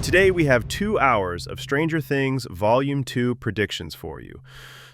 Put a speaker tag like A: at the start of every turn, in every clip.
A: Today we have 2 hours of Stranger Things Volume 2 predictions for you.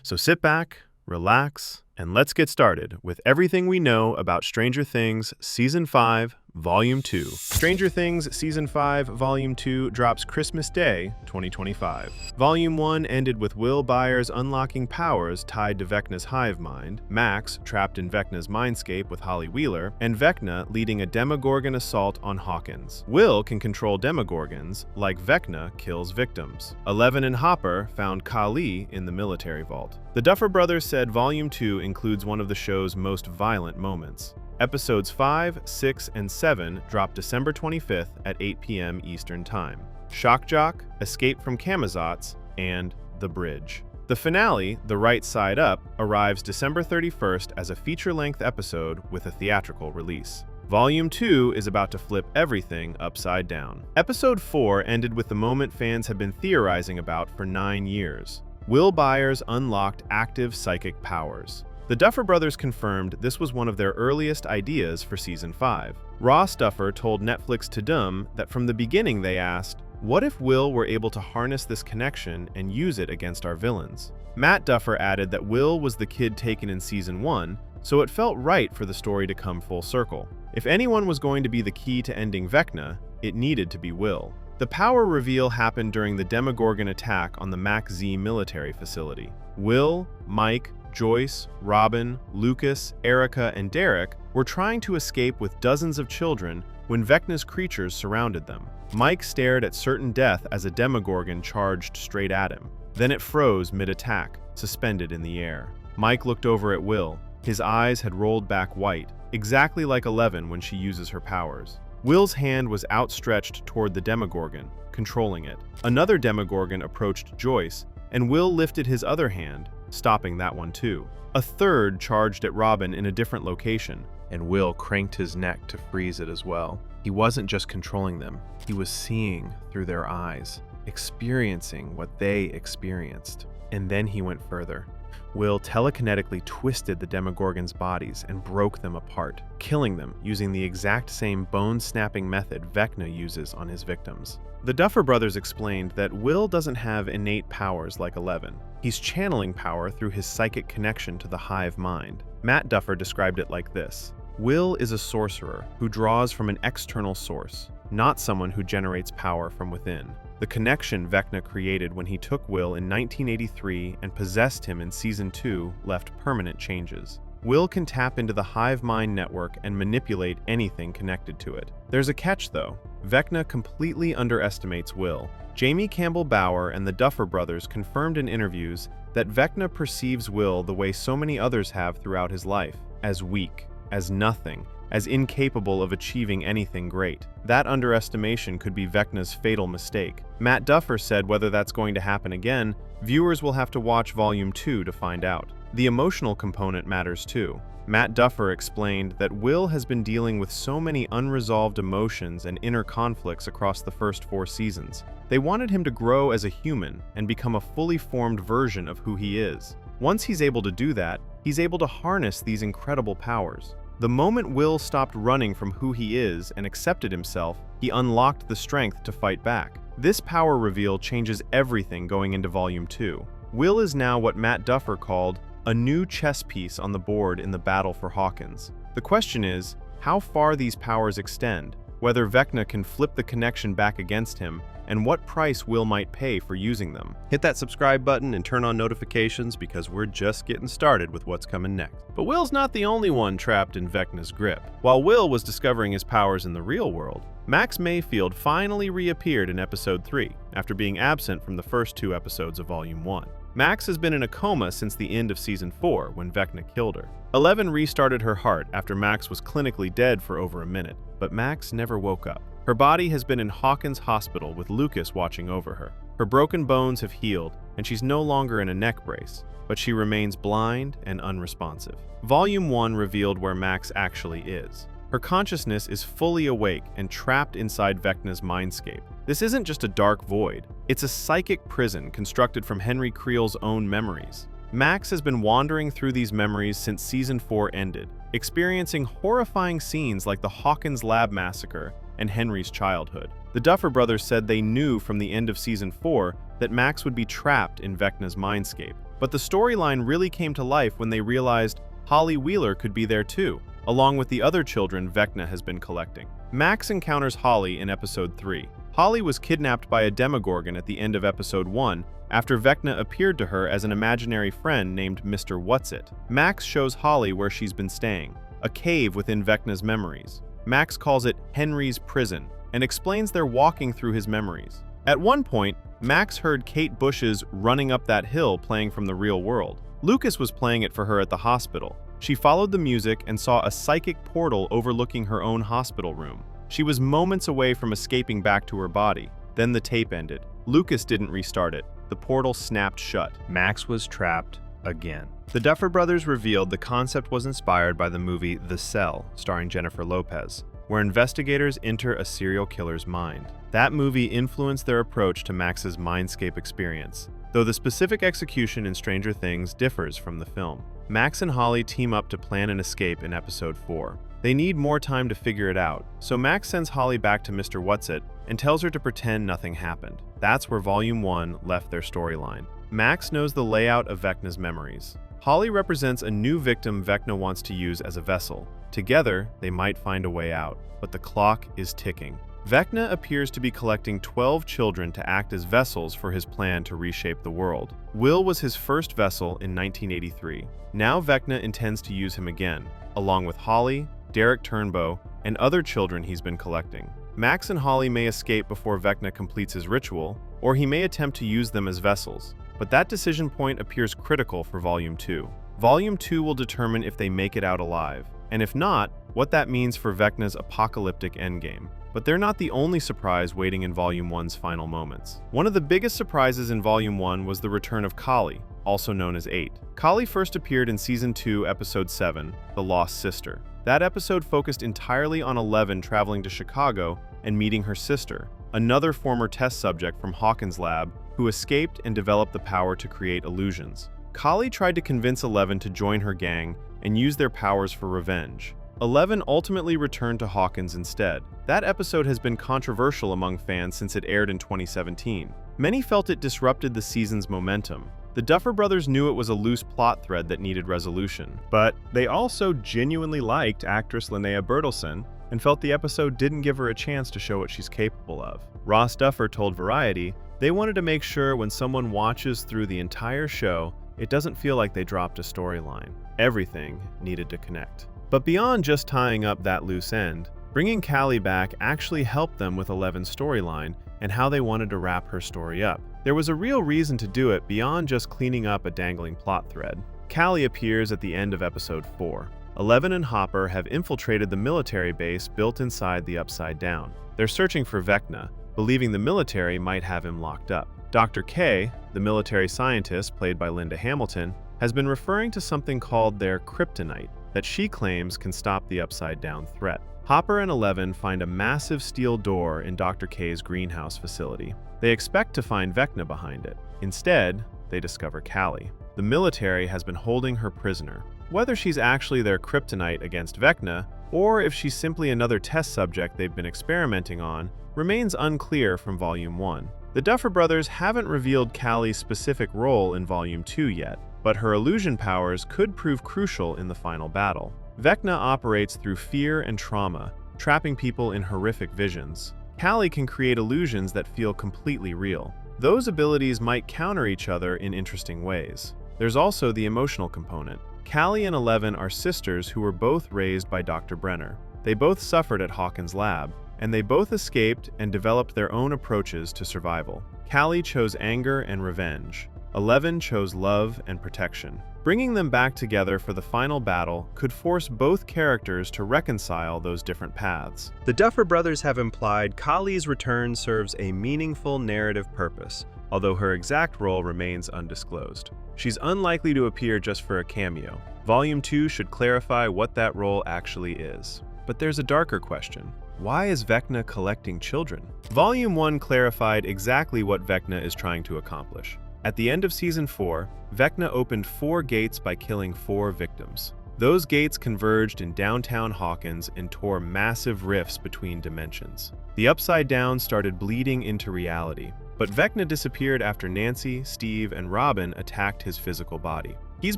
A: So sit back, relax, and let's get started with everything we know about Stranger Things Season 5, Volume 2. Stranger Things Season 5, Volume 2 drops Christmas Day, 2025. Volume 1 ended with Will Byers unlocking powers tied to Vecna's hive mind, Max trapped in Vecna's mindscape with Holly Wheeler, and Vecna leading a Demogorgon assault on Hawkins. Will can control Demogorgons, like Vecna kills victims. Eleven and Hopper found Kali in the military vault. The Duffer Brothers said Volume 2 includes one of the show's most violent moments. Episodes 5, 6, and 7 drop December 25th at 8 p.m. Eastern Time. Shock Jock, Escape from Camazotz, and The Bridge. The finale, The Right Side Up, arrives December 31st as a feature-length episode with a theatrical release. Volume 2 is about to flip everything upside down. Episode 4 ended with the moment fans have been theorizing about for 9 years. Will Byers unlocked active psychic powers. The Duffer Brothers confirmed this was one of their earliest ideas for Season 5. Ross Duffer told Netflix Tudum that from the beginning they asked, "What if Will were able to harness this connection and use it against our villains?" Matt Duffer added that Will was the kid taken in Season 1, so it felt right for the story to come full circle. If anyone was going to be the key to ending Vecna, it needed to be Will. The power reveal happened during the Demogorgon attack on the Max Z military facility. Will, Mike, Joyce, Robin, Lucas, Erica, and Derek were trying to escape with dozens of children when Vecna's creatures surrounded them. Mike stared at certain death as a Demogorgon charged straight at him. Then it froze mid-attack, suspended in the air. Mike looked over at Will. His eyes had rolled back white, exactly like Eleven when she uses her powers. Will's hand was outstretched toward the Demogorgon, controlling it. Another Demogorgon approached Joyce, and Will lifted his other hand, stopping that one too. A third charged at Robin in a different location, and Will cranked his neck to freeze it as well. He wasn't just controlling them, he was seeing through their eyes, experiencing what they experienced. And then he went further. Will telekinetically twisted the Demogorgons' bodies and broke them apart, killing them using the exact same bone-snapping method Vecna uses on his victims. The Duffer Brothers explained that Will doesn't have innate powers like Eleven. He's channeling power through his psychic connection to the hive mind. Matt Duffer described it like this: Will is a sorcerer who draws from an external source, not someone who generates power from within. The connection Vecna created when he took Will in 1983 and possessed him in Season 2 left permanent changes. Will can tap into the hive mind network and manipulate anything connected to it. There's a catch though. Vecna completely underestimates Will. Jamie Campbell Bower and the Duffer Brothers confirmed in interviews that Vecna perceives Will the way so many others have throughout his life, as weak, as nothing, as incapable of achieving anything great. That underestimation could be Vecna's fatal mistake. Matt Duffer said whether that's going to happen again, viewers will have to watch Volume 2 to find out. The emotional component matters too. Matt Duffer explained that Will has been dealing with so many unresolved emotions and inner conflicts across the first 4 seasons. They wanted him to grow as a human and become a fully formed version of who he is. Once he's able to do that, he's able to harness these incredible powers. The moment Will stopped running from who he is and accepted himself, he unlocked the strength to fight back. This power reveal changes everything going into Volume 2. Will is now what Matt Duffer called a new chess piece on the board in the battle for Hawkins. The question is, how far these powers extend, whether Vecna can flip the connection back against him, and what price Will might pay for using them. Hit that subscribe button and turn on notifications because we're just getting started with what's coming next. But Will's not the only one trapped in Vecna's grip. While Will was discovering his powers in the real world, Max Mayfield finally reappeared in Episode 3, after being absent from the first 2 episodes of Volume 1. Max has been in a coma since the end of Season 4 when Vecna killed her. Eleven restarted her heart after Max was clinically dead for over a minute, but Max never woke up. Her body has been in Hawkins Hospital with Lucas watching over her. Her broken bones have healed, and she's no longer in a neck brace, but she remains blind and unresponsive. Volume 1 revealed where Max actually is. Her consciousness is fully awake and trapped inside Vecna's mindscape. This isn't just a dark void, it's a psychic prison constructed from Henry Creel's own memories. Max has been wandering through these memories since Season 4 ended, experiencing horrifying scenes like the Hawkins Lab massacre and Henry's childhood. The Duffer Brothers said they knew from the end of Season 4 that Max would be trapped in Vecna's mindscape. But the storyline really came to life when they realized Holly Wheeler could be there too, along with the other children Vecna has been collecting. Max encounters Holly in Episode 3. Holly was kidnapped by a Demogorgon at the end of Episode 1 after Vecna appeared to her as an imaginary friend named Mr. Whatsit. Max shows Holly where she's been staying, a cave within Vecna's memories. Max calls it Henry's prison and explains they're walking through his memories. At one point, Max heard Kate Bush's Running Up That Hill playing from the real world. Lucas was playing it for her at the hospital. She followed the music and saw a psychic portal overlooking her own hospital room. She was moments away from escaping back to her body. Then the tape ended. Lucas didn't restart it. The portal snapped shut. Max was trapped again. The Duffer Brothers revealed the concept was inspired by the movie The Cell, starring Jennifer Lopez, where investigators enter a serial killer's mind. That movie influenced their approach to Max's mindscape experience, though the specific execution in Stranger Things differs from the film. Max and Holly team up to plan an escape in Episode 4. They need more time to figure it out, so Max sends Holly back to Mr. Whatsit and tells her to pretend nothing happened. That's where Volume 1 left their storyline. Max knows the layout of Vecna's memories. Holly represents a new victim Vecna wants to use as a vessel. Together, they might find a way out, but the clock is ticking. Vecna appears to be collecting 12 children to act as vessels for his plan to reshape the world. Will was his first vessel in 1983. Now Vecna intends to use him again, along with Holly, Derek Turnbow, and other children he's been collecting. Max and Holly may escape before Vecna completes his ritual, or he may attempt to use them as vessels. But that decision point appears critical for Volume 2. Volume 2 will determine if they make it out alive, and if not, what that means for Vecna's apocalyptic endgame. But they're not the only surprise waiting in Volume 1's final moments. One of the biggest surprises in Volume 1 was the return of Kali, also known as 8. Kali first appeared in Season 2, Episode 7, The Lost Sister. That episode focused entirely on 11 traveling to Chicago and meeting her sister, another former test subject from Hawkins' lab who escaped and developed the power to create illusions. Kali tried to convince 11 to join her gang and use their powers for revenge. 11 ultimately returned to Hawkins instead. That episode has been controversial among fans since it aired in 2017. Many felt it disrupted the season's momentum. The Duffer Brothers knew it was a loose plot thread that needed resolution, but they also genuinely liked actress Linnea Bertelsen and felt the episode didn't give her a chance to show what she's capable of. Ross Duffer told Variety they wanted to make sure when someone watches through the entire show, it doesn't feel like they dropped a storyline. Everything needed to connect. But beyond just tying up that loose end, bringing Kali back actually helped them with Eleven's storyline and how they wanted to wrap her story up. There was a real reason to do it beyond just cleaning up a dangling plot thread. Kali appears at the end of Episode 4. Eleven and Hopper have infiltrated the military base built inside the Upside Down. They're searching for Vecna, believing the military might have him locked up. Dr. K, the military scientist played by Linda Hamilton, has been referring to something called their kryptonite that she claims can stop the Upside Down threat. Hopper and Eleven find a massive steel door in Dr. K's greenhouse facility. They expect to find Vecna behind it. Instead, they discover Kali. The military has been holding her prisoner. Whether she's actually their kryptonite against Vecna, or if she's simply another test subject they've been experimenting on, remains unclear from Volume 1. The Duffer Brothers haven't revealed Kali's specific role in Volume 2 yet, but her illusion powers could prove crucial in the final battle. Vecna operates through fear and trauma, trapping people in horrific visions. Kali can create illusions that feel completely real. Those abilities might counter each other in interesting ways. There's also the emotional component. Kali and Eleven are sisters who were both raised by Dr. Brenner. They both suffered at Hawkins' lab, and they both escaped and developed their own approaches to survival. Kali chose anger and revenge. Eleven chose love and protection. Bringing them back together for the final battle could force both characters to reconcile those different paths. The Duffer Brothers have implied Kali's return serves a meaningful narrative purpose, although her exact role remains undisclosed. She's unlikely to appear just for a cameo. Volume 2 should clarify what that role actually is. But there's a darker question. Why is Vecna collecting children? Volume 1 clarified exactly what Vecna is trying to accomplish. At the end of Season 4, Vecna opened 4 gates by killing 4 victims. Those gates converged in downtown Hawkins and tore massive rifts between dimensions. The Upside Down started bleeding into reality, but Vecna disappeared after Nancy, Steve, and Robin attacked his physical body. He's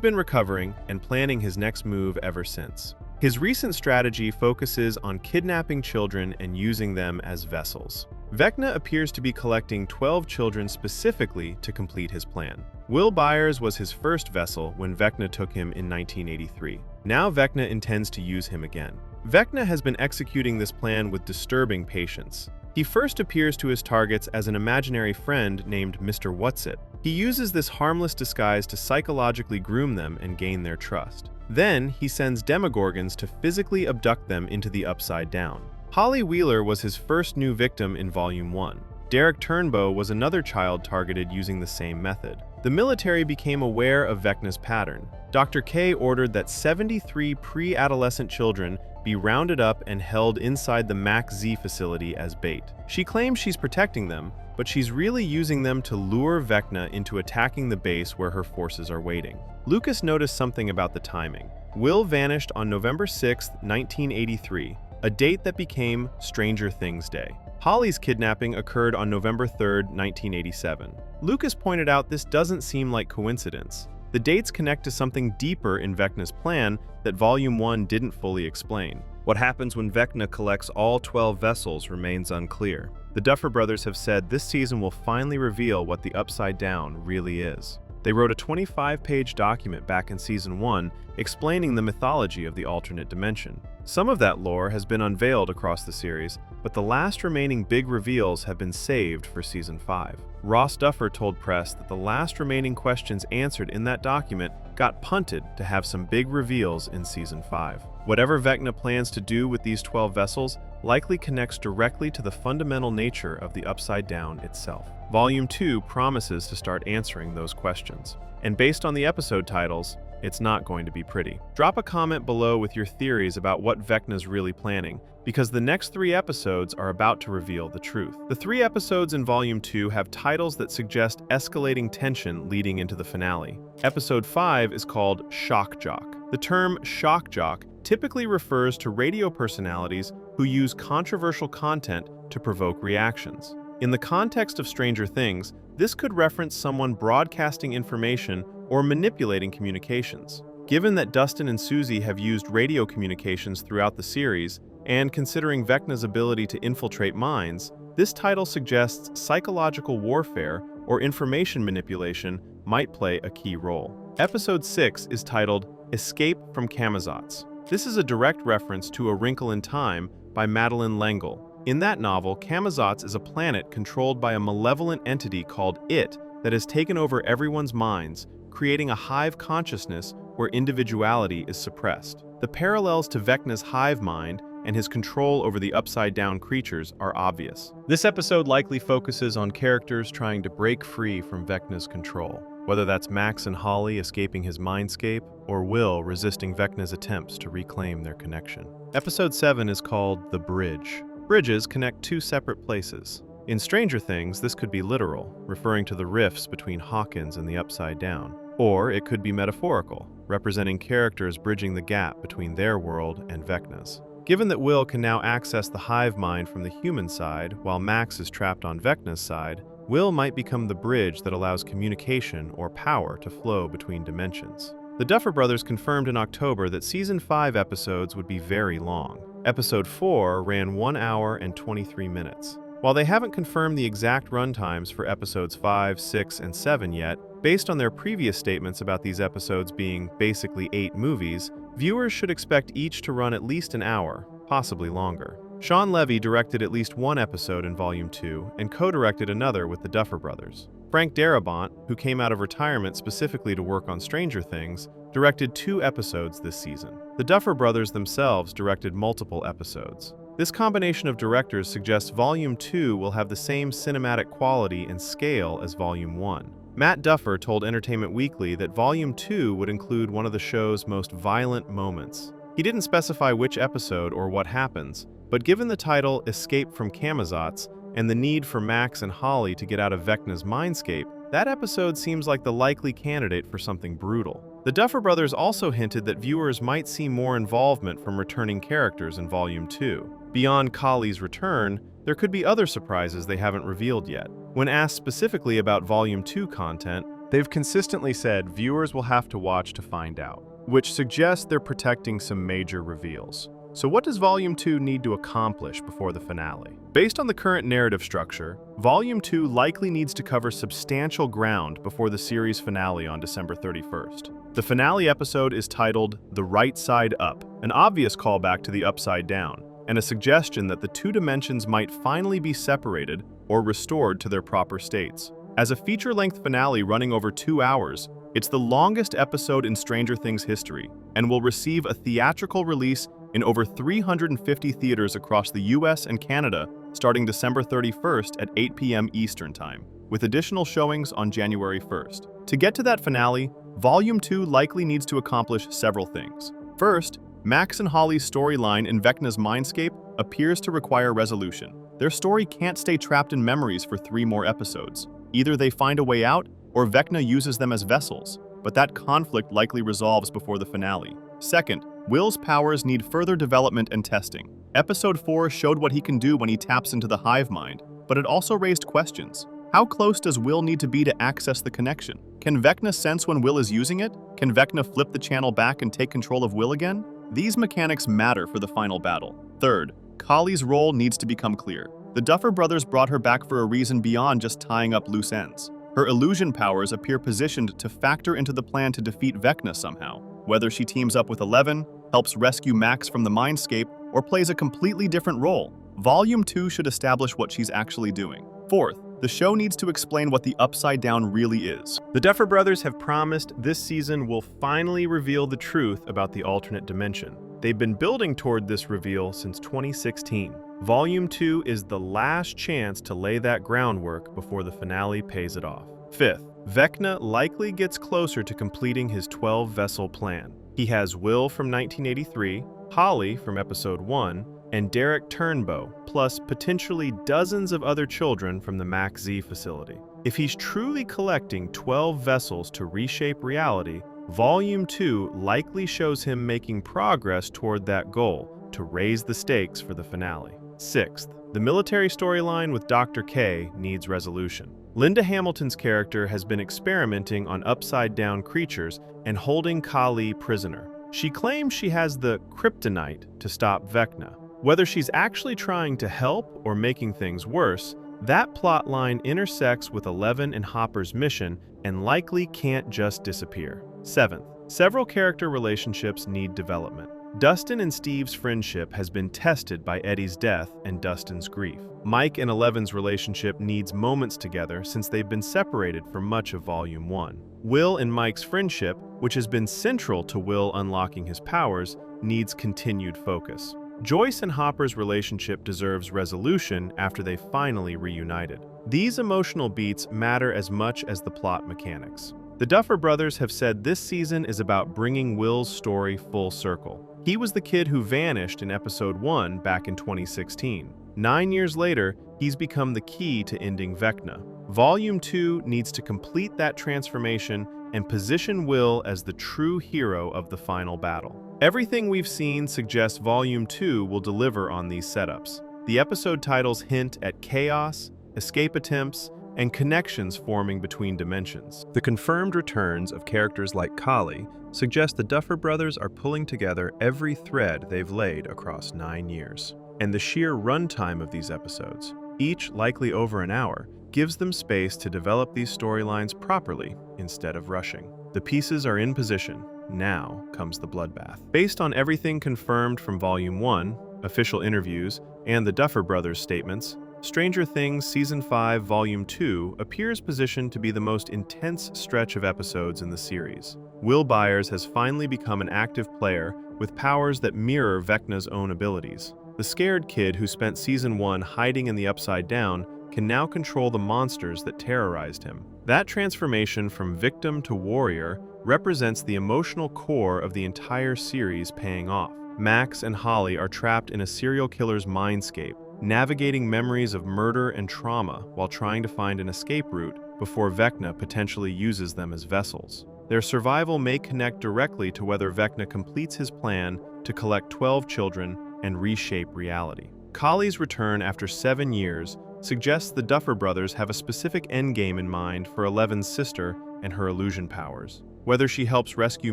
A: been recovering and planning his next move ever since. His recent strategy focuses on kidnapping children and using them as vessels. Vecna appears to be collecting 12 children specifically to complete his plan. Will Byers was his first vessel when Vecna took him in 1983. Now Vecna intends to use him again. Vecna has been executing this plan with disturbing patience. He first appears to his targets as an imaginary friend named Mr. Whatsit. He uses this harmless disguise to psychologically groom them and gain their trust. Then, he sends Demogorgons to physically abduct them into the Upside Down. Holly Wheeler was his first new victim in Volume 1. Derek Turnbow was another child targeted using the same method. The military became aware of Vecna's pattern. Dr. K ordered that 73 pre-adolescent children be rounded up and held inside the Max Z facility as bait. She claims she's protecting them, but she's really using them to lure Vecna into attacking the base where her forces are waiting. Lucas noticed something about the timing. Will vanished on November 6, 1983, a date that became Stranger Things Day. Holly's kidnapping occurred on November 3, 1987. Lucas pointed out this doesn't seem like coincidence. The dates connect to something deeper in Vecna's plan that Volume 1 didn't fully explain. What happens when Vecna collects all 12 vessels remains unclear. The Duffer Brothers have said this season will finally reveal what the Upside Down really is. They wrote a 25-page document back in Season 1 explaining the mythology of the alternate dimension. Some of that lore has been unveiled across the series, but the last remaining big reveals have been saved for Season 5. Ross Duffer told press that the last remaining questions answered in that document got punted to have some big reveals in Season 5. Whatever Vecna plans to do with these 12 vessels likely connects directly to the fundamental nature of the Upside Down itself. Volume 2 promises to start answering those questions. And based on the episode titles, it's not going to be pretty. Drop a comment below with your theories about what Vecna's really planning, because the next 3 episodes are about to reveal the truth. The 3 episodes in Volume 2 have titles that suggest escalating tension leading into the finale. Episode 5 is called Shock Jock. The term shock jock typically refers to radio personalities who use controversial content to provoke reactions. In the context of Stranger Things, this could reference someone broadcasting information or manipulating communications. Given that Dustin and Susie have used radio communications throughout the series, and considering Vecna's ability to infiltrate minds, this title suggests psychological warfare or information manipulation might play a key role. Episode 6 is titled Escape from Camazotz. This is a direct reference to A Wrinkle in Time by Madeleine L'Engle. In that novel, Camazotz is a planet controlled by a malevolent entity called It that has taken over everyone's minds, creating a hive consciousness where individuality is suppressed. The parallels to Vecna's hive mind and his control over the upside-down creatures are obvious. This episode likely focuses on characters trying to break free from Vecna's control, whether that's Max and Holly escaping his mindscape, or Will resisting Vecna's attempts to reclaim their connection. Episode 7 is called The Bridge. Bridges connect 2 separate places. In Stranger Things, this could be literal, referring to the rifts between Hawkins and the Upside Down. Or it could be metaphorical, representing characters bridging the gap between their world and Vecna's. Given that Will can now access the hive mind from the human side, while Max is trapped on Vecna's side, Will might become the bridge that allows communication or power to flow between dimensions. The Duffer Brothers confirmed in October that Season 5 episodes would be very long. Episode 4 ran 1 hour and 23 minutes. While they haven't confirmed the exact runtimes for episodes 5, 6, and 7 yet, based on their previous statements about these episodes being basically 8 movies, viewers should expect each to run at least an hour, possibly longer. Sean Levy directed at least 1 episode in Volume 2 and co-directed another with the Duffer Brothers. Frank Darabont, who came out of retirement specifically to work on Stranger Things, directed 2 episodes this season. The Duffer Brothers themselves directed multiple episodes. This combination of directors suggests Volume 2 will have the same cinematic quality and scale as Volume 1. Matt Duffer told Entertainment Weekly that Volume 2 would include one of the show's most violent moments. He didn't specify which episode or what happens, but given the title Escape from Camazotz and the need for Max and Holly to get out of Vecna's mindscape, that episode seems like the likely candidate for something brutal. The Duffer Brothers also hinted that viewers might see more involvement from returning characters in Volume 2. Beyond Kali's return, there could be other surprises they haven't revealed yet. When asked specifically about Volume 2 content, they've consistently said viewers will have to watch to find out, which suggests they're protecting some major reveals. So what does Volume 2 need to accomplish before the finale? Based on the current narrative structure, Volume 2 likely needs to cover substantial ground before the series finale on December 31st. The finale episode is titled The Right Side Up, an obvious callback to the Upside Down, and a suggestion that the two dimensions might finally be separated or restored to their proper states. As a feature-length finale running over 2 hours, it's the longest episode in Stranger Things history and will receive a theatrical release in over 350 theaters across the US and Canada starting December 31st at 8 p.m. Eastern Time, with additional showings on January 1st. To get to that finale, Volume 2 likely needs to accomplish several things. First, Max and Holly's storyline in Vecna's mindscape appears to require resolution. Their story can't stay trapped in memories for 3 more episodes. Either they find a way out, or Vecna uses them as vessels, but that conflict likely resolves before the finale. Second, Will's powers need further development and testing. Episode 4 showed what he can do when he taps into the hive mind, but it also raised questions. How close does Will need to be to access the connection? Can Vecna sense when Will is using it? Can Vecna flip the channel back and take control of Will again? These mechanics matter for the final battle. Third, Kali's role needs to become clear. The Duffer Brothers brought her back for a reason beyond just tying up loose ends. Her illusion powers appear positioned to factor into the plan to defeat Vecna somehow. Whether she teams up with Eleven, helps rescue Max from the mindscape, or plays a completely different role, Volume 2 should establish what she's actually doing. Fourth, the show needs to explain what the Upside Down really is. The Duffer Brothers have promised this season will finally reveal the truth about the alternate dimension. They've been building toward this reveal since 2016. Volume 2 is the last chance to lay that groundwork before the finale pays it off. Fifth, Vecna likely gets closer to completing his 12-vessel plan. He has Will from 1983, Holly from Episode 1, and Derek Turnbow, plus potentially dozens of other children from the Max Z facility. If he's truly collecting 12 vessels to reshape reality, Volume 2 likely shows him making progress toward that goal to raise the stakes for the finale. Sixth, the military storyline with Dr. K needs resolution. Linda Hamilton's character has been experimenting on upside-down creatures and holding Kali prisoner. She claims she has the kryptonite to stop Vecna. Whether she's actually trying to help or making things worse, that plotline intersects with Eleven and Hopper's mission and likely can't just disappear. Seventh, several character relationships need development. Dustin and Steve's friendship has been tested by Eddie's death and Dustin's grief. Mike and Eleven's relationship needs moments together since they've been separated for much of Volume 1. Will and Mike's friendship, which has been central to Will unlocking his powers, needs continued focus. Joyce and Hopper's relationship deserves resolution after they finally reunited. These emotional beats matter as much as the plot mechanics. The Duffer Brothers have said this season is about bringing Will's story full circle. He was the kid who vanished in Episode 1 back in 2016. 9 years later, he's become the key to ending Vecna. Volume 2 needs to complete that transformation and position Will as the true hero of the final battle. Everything we've seen suggests Volume 2 will deliver on these setups. The episode titles hint at chaos, escape attempts, and connections forming between dimensions. The confirmed returns of characters like Kali suggest the Duffer Brothers are pulling together every thread they've laid across 9 years. And the sheer runtime of these episodes, each likely over an hour, gives them space to develop these storylines properly instead of rushing. The pieces are in position. Now comes the bloodbath. Based on everything confirmed from Volume 1, official interviews, and the Duffer Brothers' statements, Stranger Things Season 5 Volume 2 appears positioned to be the most intense stretch of episodes in the series. Will Byers has finally become an active player with powers that mirror Vecna's own abilities. The scared kid who spent Season 1 hiding in the Upside Down can now control the monsters that terrorized him. That transformation from victim to warrior represents the emotional core of the entire series paying off. Max and Holly are trapped in a serial killer's mindscape, navigating memories of murder and trauma while trying to find an escape route before Vecna potentially uses them as vessels. Their survival may connect directly to whether Vecna completes his plan to collect 12 children and reshape reality. Kali's return after 7 years suggests the Duffer Brothers have a specific endgame in mind for Eleven's sister and her illusion powers. Whether she helps rescue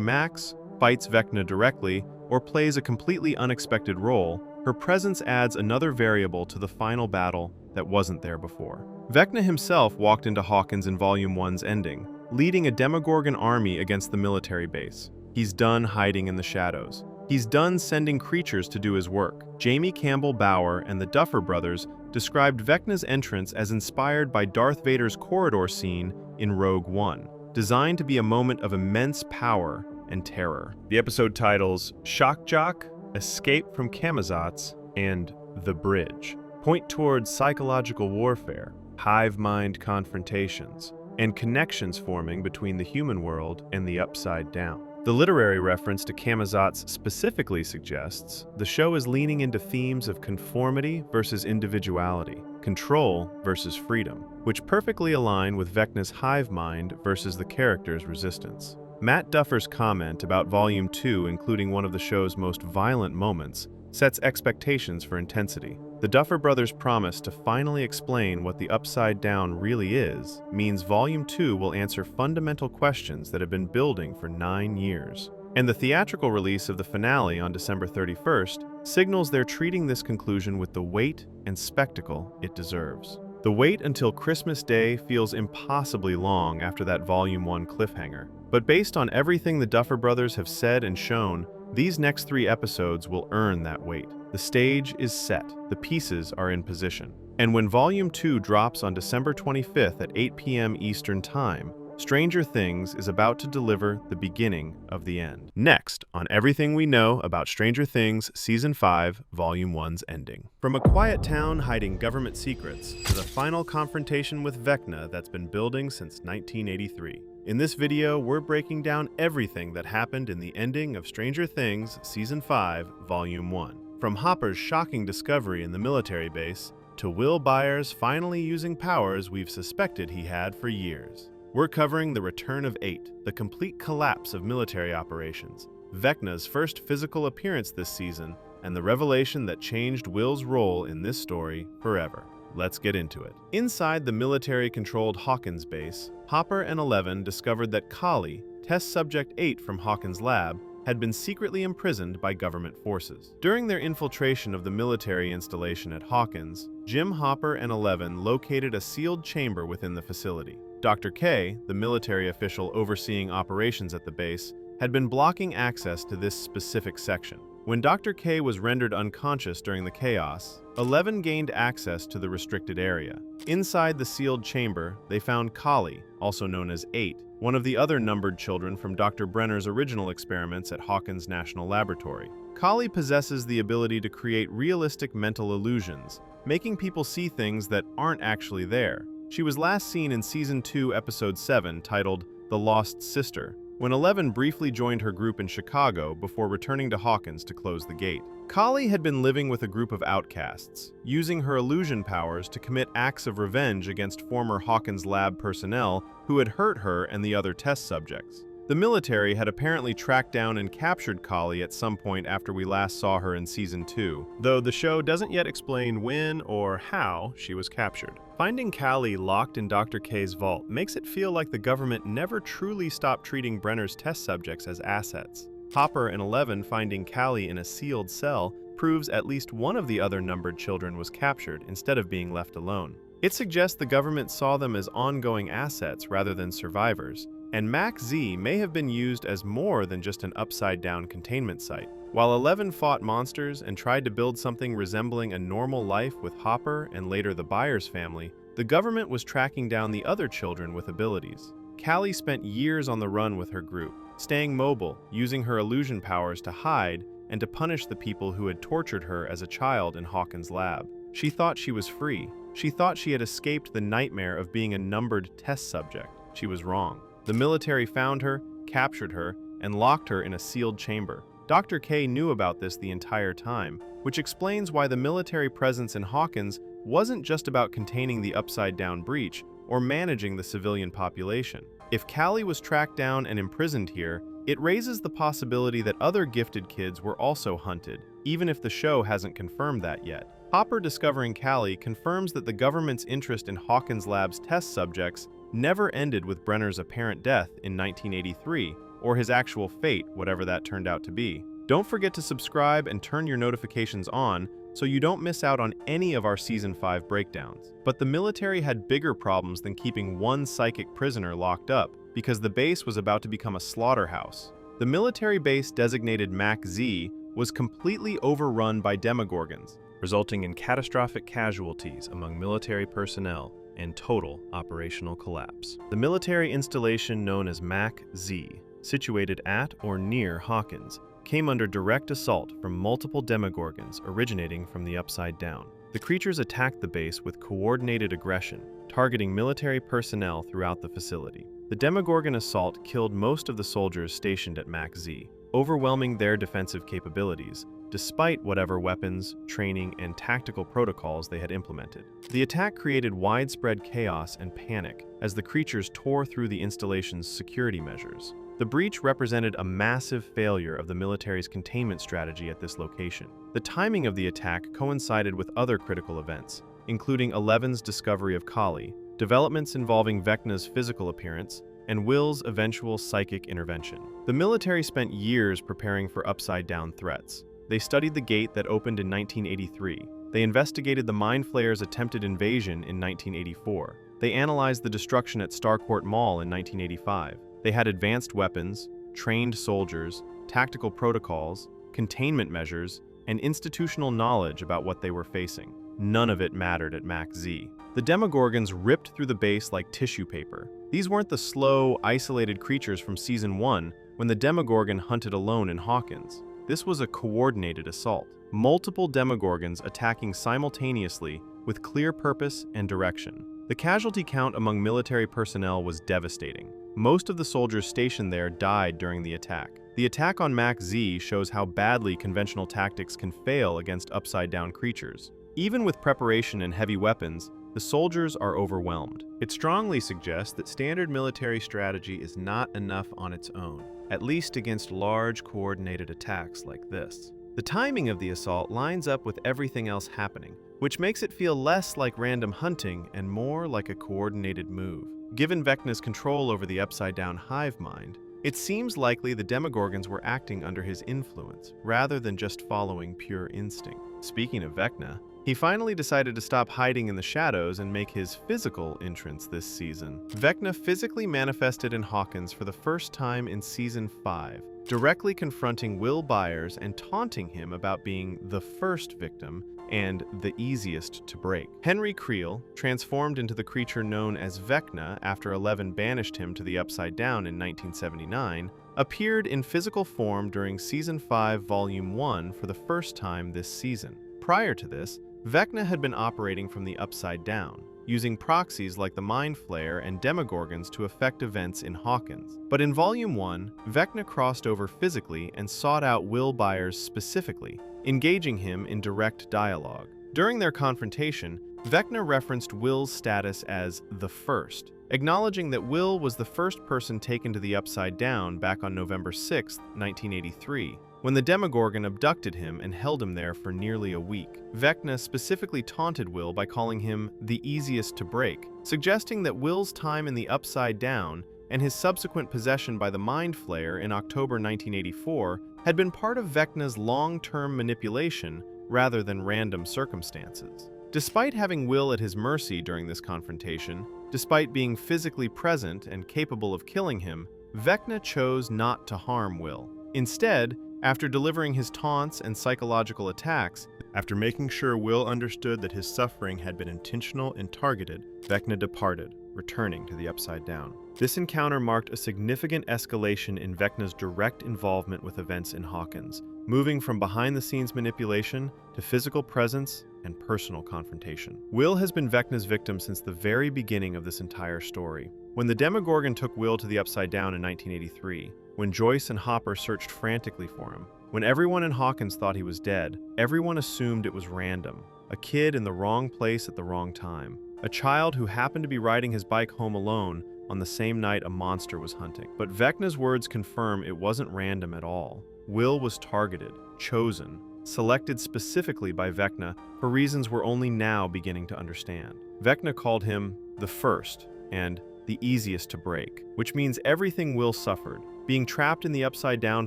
A: Max, fights Vecna directly, or plays a completely unexpected role, her presence adds another variable to the final battle that wasn't there before. Vecna himself walked into Hawkins in Volume 1's ending, leading a Demogorgon army against the military base. He's done hiding in the shadows. He's done sending creatures to do his work. Jamie Campbell Bower and the Duffer Brothers described Vecna's entrance as inspired by Darth Vader's corridor scene in Rogue One, designed to be a moment of immense power and terror. The episode titles Shock Jock, Escape from Camazotz, and The Bridge point towards psychological warfare, hive mind confrontations, and connections forming between the human world and the Upside Down. The literary reference to Camazotz specifically suggests the show is leaning into themes of conformity versus individuality, control versus freedom, which perfectly align with Vecna's hive mind versus the character's resistance. Matt Duffer's comment about Volume 2 including one of the show's most violent moments sets expectations for intensity. The Duffer Brothers' promise to finally explain what the Upside Down really is means Volume 2 will answer fundamental questions that have been building for 9 years. And the theatrical release of the finale on December 31st signals they're treating this conclusion with the weight and spectacle it deserves. The wait until Christmas Day feels impossibly long after that Volume 1 cliffhanger. But based on everything the Duffer Brothers have said and shown, these next 3 episodes will earn that wait. The stage is set, the pieces are in position. And when Volume 2 drops on December 25th at 8 p.m. Eastern Time, Stranger Things is about to deliver the beginning of the end. Next, on everything we know about Stranger Things Season 5, Volume 1's ending. From a quiet town hiding government secrets to the final confrontation with Vecna that's been building since 1983. In this video, we're breaking down everything that happened in the ending of Stranger Things Season 5, Volume 1. From Hopper's shocking discovery in the military base, to Will Byers finally using powers we've suspected he had for years. We're covering the return of 8, the complete collapse of military operations, Vecna's first physical appearance this season, and the revelation that changed Will's role in this story forever. Let's get into it. Inside the military-controlled Hawkins base, Hopper and Eleven discovered that Kali, test subject 8 from Hawkins' lab, had been secretly imprisoned by government forces. During their infiltration of the military installation at Hawkins, Jim, Hopper, and Eleven located a sealed chamber within the facility. Dr. K, the military official overseeing operations at the base, had been blocking access to this specific section. When Dr. K was rendered unconscious during the chaos, Eleven gained access to the restricted area. Inside the sealed chamber, they found Kali, also known as 8, one of the other numbered children from Dr. Brenner's original experiments at Hawkins National Laboratory. Kali possesses the ability to create realistic mental illusions, making people see things that aren't actually there. She was last seen in Season 2, Episode 7, titled The Lost Sister, when Eleven briefly joined her group in Chicago before returning to Hawkins to close the gate. Kali had been living with a group of outcasts, using her illusion powers to commit acts of revenge against former Hawkins lab personnel who had hurt her and the other test subjects. The military had apparently tracked down and captured Kali at some point after we last saw her in Season 2, though the show doesn't yet explain when or how she was captured. Finding Kali locked in Dr. K's vault makes it feel like the government never truly stopped treating Brenner's test subjects as assets. Hopper and Eleven finding Kali in a sealed cell proves at least one of the other numbered children was captured instead of being left alone. It suggests the government saw them as ongoing assets rather than survivors, and Max Z may have been used as more than just an upside-down containment site. While Eleven fought monsters and tried to build something resembling a normal life with Hopper and later the Byers family, the government was tracking down the other children with abilities. Kali spent years on the run with her group, staying mobile, using her illusion powers to hide and to punish the people who had tortured her as a child in Hawkins' lab. She thought she was free. She thought she had escaped the nightmare of being a numbered test subject. She was wrong. The military found her, captured her, and locked her in a sealed chamber. Dr. K knew about this the entire time, which explains why the military presence in Hawkins wasn't just about containing the upside-down breach, or managing the civilian population. If Callie was tracked down and imprisoned here, it raises the possibility that other gifted kids were also hunted, even if the show hasn't confirmed that yet. Hopper discovering Callie confirms that the government's interest in Hawkins Lab's test subjects never ended with Brenner's apparent death in 1983, or his actual fate, whatever that turned out to be. Don't forget to subscribe and turn your notifications on so you don't miss out on any of our Season 5 breakdowns. But the military had bigger problems than keeping one psychic prisoner locked up, because the base was about to become a slaughterhouse. The military base designated MAC-Z was completely overrun by Demogorgons, resulting in catastrophic casualties among military personnel and total operational collapse. The military installation known as MAC-Z, situated at or near Hawkins, came under direct assault from multiple Demogorgons originating from the Upside Down. The creatures attacked the base with coordinated aggression, targeting military personnel throughout the facility. The Demogorgon assault killed most of the soldiers stationed at MAC-Z, overwhelming their defensive capabilities, despite whatever weapons, training, and tactical protocols they had implemented. The attack created widespread chaos and panic as the creatures tore through the installation's security measures. The breach represented a massive failure of the military's containment strategy at this location. The timing of the attack coincided with other critical events, including Eleven's discovery of Kali, developments involving Vecna's physical appearance, and Will's eventual psychic intervention. The military spent years preparing for upside-down threats. They studied the gate that opened in 1983. They investigated the Mind Flayer's attempted invasion in 1984. They analyzed the destruction at Starcourt Mall in 1985. They had advanced weapons, trained soldiers, tactical protocols, containment measures, and institutional knowledge about what they were facing. None of it mattered at MAC-Z. The Demogorgons ripped through the base like tissue paper. These weren't the slow, isolated creatures from Season 1 when the Demogorgon hunted alone in Hawkins. This was a coordinated assault. Multiple Demogorgons attacking simultaneously with clear purpose and direction. The casualty count among military personnel was devastating. Most of the soldiers stationed there died during the attack. The attack on MAC-Z shows how badly conventional tactics can fail against upside-down creatures. Even with preparation and heavy weapons, the soldiers are overwhelmed. It strongly suggests that standard military strategy is not enough on its own, at least against large, coordinated attacks like this. The timing of the assault lines up with everything else happening, which makes it feel less like random hunting and more like a coordinated move. Given Vecna's control over the upside-down hive mind, it seems likely the Demogorgons were acting under his influence, rather than just following pure instinct. Speaking of Vecna, he finally decided to stop hiding in the shadows and make his physical entrance this season. Vecna physically manifested in Hawkins for the first time in Season 5, directly confronting Will Byers and taunting him about being the first victim and the easiest to break. Henry Creel, transformed into the creature known as Vecna after Eleven banished him to the Upside Down in 1979, appeared in physical form during Season 5, Volume 1 for the first time this season. Prior to this, Vecna had been operating from the Upside Down, using proxies like the Mind Flayer and Demogorgons to affect events in Hawkins. But in Volume 1, Vecna crossed over physically and sought out Will Byers specifically, engaging him in direct dialogue. During their confrontation, Vecna referenced Will's status as the First, acknowledging that Will was the first person taken to the Upside Down back on November 6, 1983, when the Demogorgon abducted him and held him there for nearly a week. Vecna specifically taunted Will by calling him the easiest to break, suggesting that Will's time in the Upside Down and his subsequent possession by the Mind Flayer in October 1984 had been part of Vecna's long-term manipulation rather than random circumstances. Despite having Will at his mercy during this confrontation, despite being physically present and capable of killing him, Vecna chose not to harm Will. Instead, after delivering his taunts and psychological attacks, after making sure Will understood that his suffering had been intentional and targeted, Vecna departed, returning to the Upside Down. This encounter marked a significant escalation in Vecna's direct involvement with events in Hawkins, moving from behind-the-scenes manipulation to physical presence and personal confrontation. Will has been Vecna's victim since the very beginning of this entire story. When the Demogorgon took Will to the Upside Down in 1983, when Joyce and Hopper searched frantically for him, when everyone in Hawkins thought he was dead, everyone assumed it was random, a kid in the wrong place at the wrong time. a child who happened to be riding his bike home alone on the same night a monster was hunting. But Vecna's words confirm it wasn't random at all. Will was targeted, chosen, selected specifically by Vecna for reasons we're only now beginning to understand. Vecna called him the first and the easiest to break, which means everything Will suffered. Being trapped in the Upside Down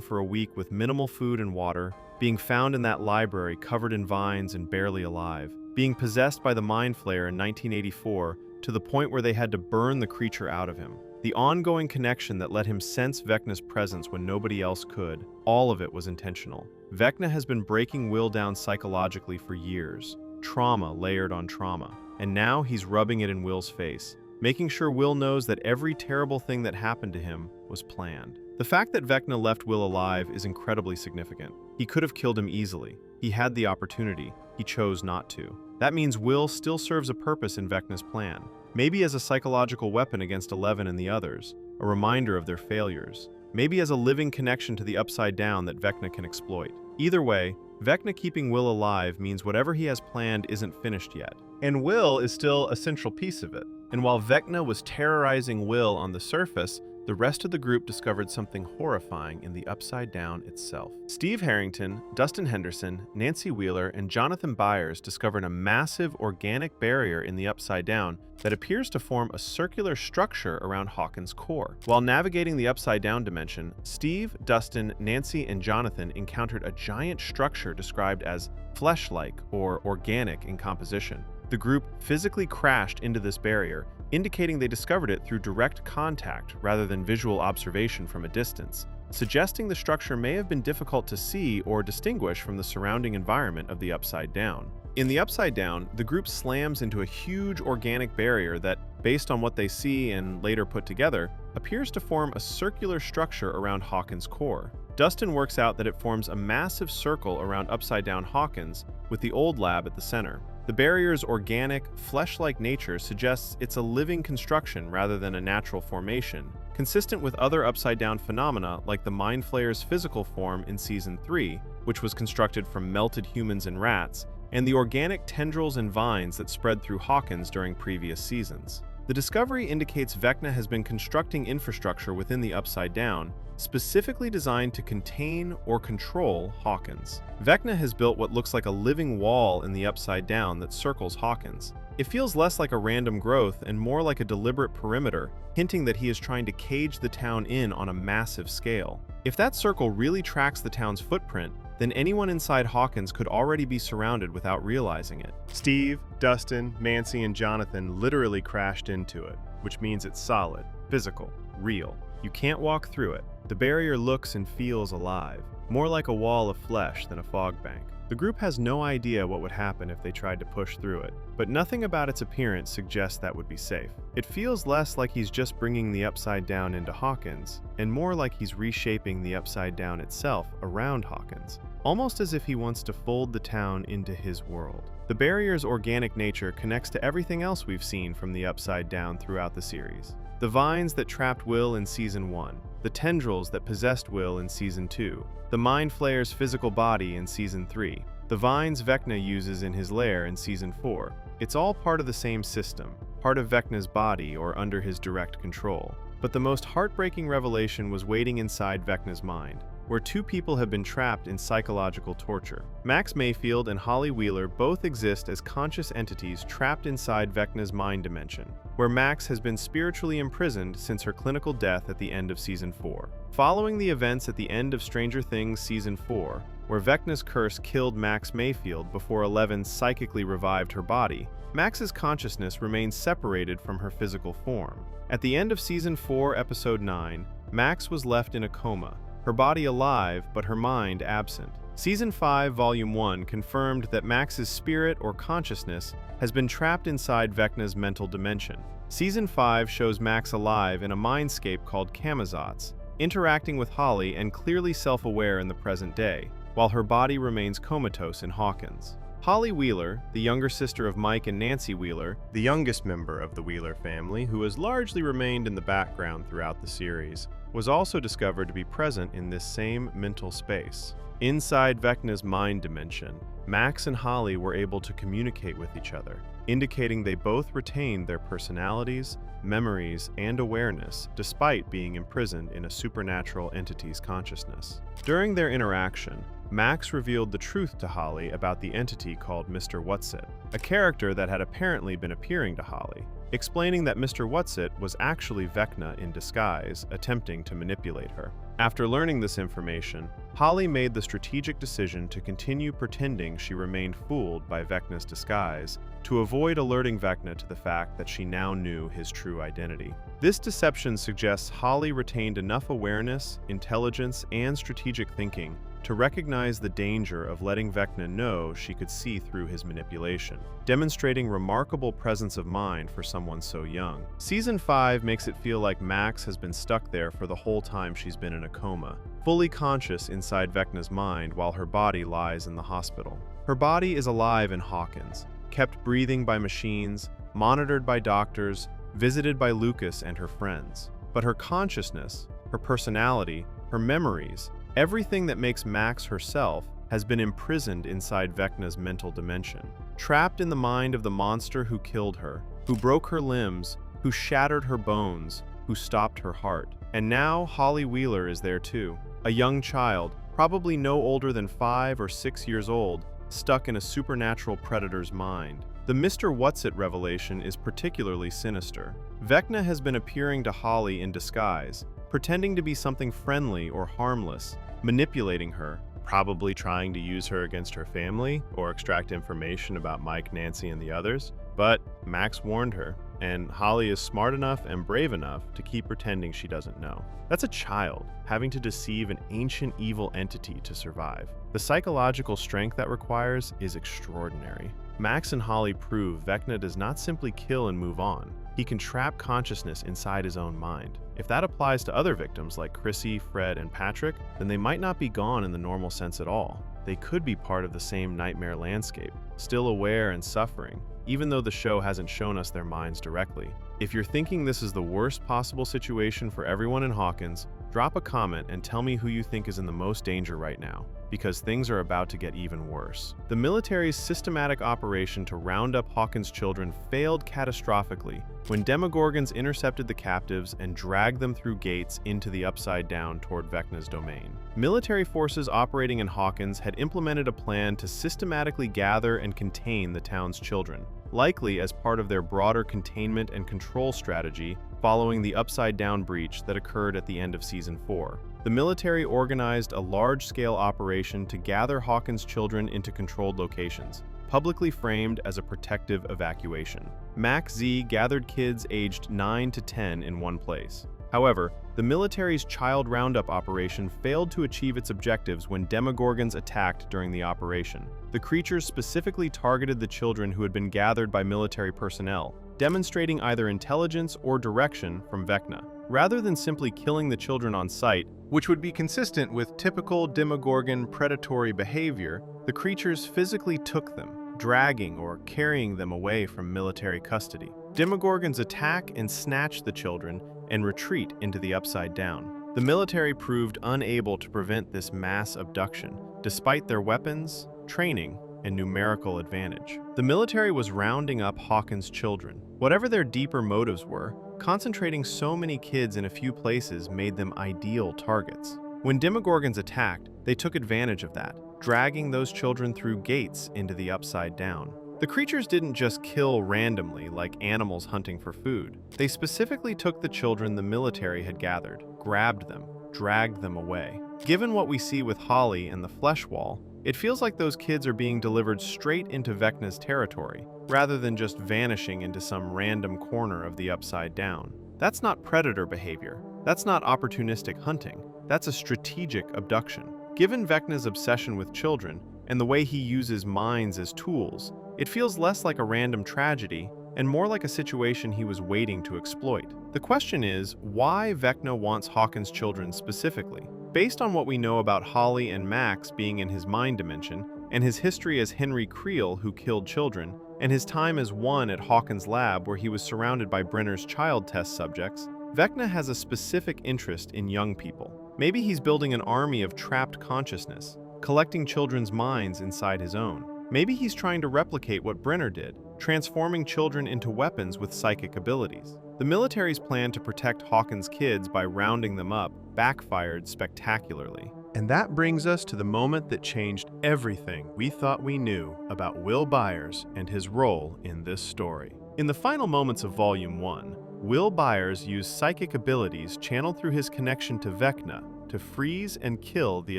A: for a week with minimal food and water, being found in that library covered in vines and barely alive, being possessed by the Mind Flayer in 1984 to the point where they had to burn the creature out of him. The ongoing connection that let him sense Vecna's presence when nobody else could, all of it was intentional. Vecna has been breaking Will down psychologically for years, trauma layered on trauma, and now he's rubbing it in Will's face, making sure Will knows that every terrible thing that happened to him was planned. The fact that Vecna left Will alive is incredibly significant. He could have killed him easily. He had the opportunity. He chose not to. That means Will still serves a purpose in Vecna's plan, maybe as a psychological weapon against Eleven and the others, a reminder of their failures, maybe as a living connection to the Upside Down that Vecna can exploit. Either way, Vecna keeping Will alive means whatever he has planned isn't finished yet. And Will is still a central piece of it. And while Vecna was terrorizing Will on the surface, the rest of the group discovered something horrifying in the Upside Down itself. Steve Harrington, Dustin Henderson, Nancy Wheeler, and Jonathan Byers discovered a massive organic barrier in the Upside Down that appears to form a circular structure around Hawkins' core. While navigating the Upside Down dimension, Steve, Dustin, Nancy, and Jonathan encountered a giant structure described as flesh-like or organic in composition. The group physically crashed into this barrier, indicating they discovered it through direct contact rather than visual observation from a distance, suggesting the structure may have been difficult to see or distinguish from the surrounding environment of the Upside Down. In the Upside Down, the group slams into a huge organic barrier that, based on what they see and later put together, appears to form a circular structure around Hawkins' core. Dustin works out that it forms a massive circle around Upside Down Hawkins, with the old lab at the center. The barrier's organic, flesh-like nature suggests it's a living construction rather than a natural formation, consistent with other upside-down phenomena like the Mind Flayer's physical form in Season 3, which was constructed from melted humans and rats, and the organic tendrils and vines that spread through Hawkins during previous seasons. The discovery indicates Vecna has been constructing infrastructure within the Upside Down, specifically designed to contain or control Hawkins. Vecna has built what looks like a living wall in the Upside Down that circles Hawkins. It feels less like a random growth and more like a deliberate perimeter, hinting that he is trying to cage the town in on a massive scale. If that circle really tracks the town's footprint, then anyone inside Hawkins could already be surrounded without realizing it. Steve, Dustin, Nancy, and Jonathan literally crashed into it, which means it's solid, physical, real. You can't walk through it. The barrier looks and feels alive, more like a wall of flesh than a fog bank. The group has no idea what would happen if they tried to push through it, but nothing about its appearance suggests that would be safe. It feels less like he's just bringing the Upside Down into Hawkins, and more like he's reshaping the Upside Down itself around Hawkins, almost as if he wants to fold the town into his world. The barrier's organic nature connects to everything else we've seen from the Upside Down throughout the series. The vines that trapped Will in Season 1, the tendrils that possessed Will in Season 2, the Mind Flayer's physical body in Season 3, the vines Vecna uses in his lair in Season 4. It's all part of the same system, part of Vecna's body or under his direct control. But the most heartbreaking revelation was waiting inside Vecna's mind, where two people have been trapped in psychological torture. Max Mayfield and Holly Wheeler both exist as conscious entities trapped inside Vecna's mind dimension, where Max has been spiritually imprisoned since her clinical death at the end of Season 4. Following the events at the end of Stranger Things Season 4, where Vecna's curse killed Max Mayfield before Eleven psychically revived her body, Max's consciousness remains separated from her physical form. At the end of Season 4, Episode 9, Max was left in a coma, her body alive but her mind absent. Season 5, Volume 1 confirmed that Max's spirit or consciousness has been trapped inside Vecna's mental dimension. Season 5 shows Max alive in a mindscape called Camazotz, interacting with Holly and clearly self-aware in the present day, while her body remains comatose in Hawkins. Holly Wheeler, the younger sister of Mike and Nancy Wheeler, the youngest member of the Wheeler family, who has largely remained in the background throughout the series, was also discovered to be present in this same mental space. Inside Vecna's mind dimension, Max and Holly were able to communicate with each other. indicating they both retained their personalities, memories, and awareness despite being imprisoned in a supernatural entity's consciousness. During their interaction, Max revealed the truth to Holly about the entity called Mr. Whatsit, a character that had apparently been appearing to Holly, explaining that Mr. Whatsit was actually Vecna in disguise, attempting to manipulate her. After learning this information, Holly made the strategic decision to continue pretending she remained fooled by Vecna's disguise to avoid alerting Vecna to the fact that she now knew his true identity. This deception suggests Holly retained enough awareness, intelligence, and strategic thinking to recognize the danger of letting Vecna know she could see through his manipulation, demonstrating remarkable presence of mind for someone so young. Season 5 makes it feel like Max has been stuck there for the whole time she's been in a coma, fully conscious inside Vecna's mind while her body lies in the hospital. Her body is alive in Hawkins, kept breathing by machines, monitored by doctors, visited by Lucas and her friends. But her consciousness, her personality, her memories, everything that makes Max herself has been imprisoned inside Vecna's mental dimension, trapped in the mind of the monster who killed her, who broke her limbs, who shattered her bones, who stopped her heart. And now Holly Wheeler is there too, a young child, probably no older than 5 or 6 years old, stuck in a supernatural predator's mind. The Mr. Whatsit revelation is particularly sinister. Vecna has been appearing to Holly in disguise, pretending to be something friendly or harmless, manipulating her, probably trying to use her against her family or extract information about Mike, Nancy, and the others. But Max warned her, and Holly is smart enough and brave enough to keep pretending she doesn't know. That's a child having to deceive an ancient evil entity to survive. The psychological strength that requires is extraordinary. Max and Holly prove Vecna does not simply kill and move on. He can trap consciousness inside his own mind. If that applies to other victims like Chrissy, Fred, and Patrick, then they might not be gone in the normal sense at all. They could be part of the same nightmare landscape, still aware and suffering, even though the show hasn't shown us their minds directly. If you're thinking this is the worst possible situation for everyone in Hawkins, drop a comment and tell me who you think is in the most danger right now, because things are about to get even worse. The military's systematic operation to round up Hawkins' children failed catastrophically when Demogorgons intercepted the captives and dragged them through gates into the Upside Down toward Vecna's domain. Military forces operating in Hawkins had implemented a plan to systematically gather and contain the town's children, likely as part of their broader containment and control strategy following the Upside Down breach that occurred at the end of Season 4. The military organized a large-scale operation to gather Hawkins' children into controlled locations, publicly framed as a protective evacuation. Max Z gathered kids aged 9 to 10 in one place. However, the military's child roundup operation failed to achieve its objectives when Demogorgons attacked during the operation. The creatures specifically targeted the children who had been gathered by military personnel, demonstrating either intelligence or direction from Vecna. Rather than simply killing the children on sight, which would be consistent with typical Demogorgon predatory behavior, the creatures physically took them, dragging or carrying them away from military custody. Demogorgons attack and snatch the children and retreat into the Upside Down. The military proved unable to prevent this mass abduction, despite their weapons, training, and numerical advantage. The military was rounding up Hawkins' children. Whatever their deeper motives were, concentrating so many kids in a few places made them ideal targets. When Demogorgons attacked, they took advantage of that, dragging those children through gates into the Upside Down. The creatures didn't just kill randomly like animals hunting for food. They specifically took the children the military had gathered, grabbed them, dragged them away. Given what we see with Holly and the flesh wall, it feels like those kids are being delivered straight into Vecna's territory, rather than just vanishing into some random corner of the Upside Down. That's not predator behavior. That's not opportunistic hunting. That's a strategic abduction. Given Vecna's obsession with children and the way he uses minds as tools, it feels less like a random tragedy and more like a situation he was waiting to exploit. The question is, why Vecna wants Hawkins' children specifically? Based on what we know about Holly and Max being in his mind dimension, and his history as Henry Creel who killed children, and his time as one at Hawkins' lab where he was surrounded by Brenner's child test subjects, Vecna has a specific interest in young people. Maybe he's building an army of trapped consciousness, collecting children's minds inside his own. Maybe he's trying to replicate what Brenner did, transforming children into weapons with psychic abilities. The military's plan to protect Hawkins' kids by rounding them up backfired spectacularly. And that brings us to the moment that changed everything we thought we knew about Will Byers and his role in this story. In the final moments of Volume 1, Will Byers used psychic abilities channeled through his connection to Vecna to freeze and kill the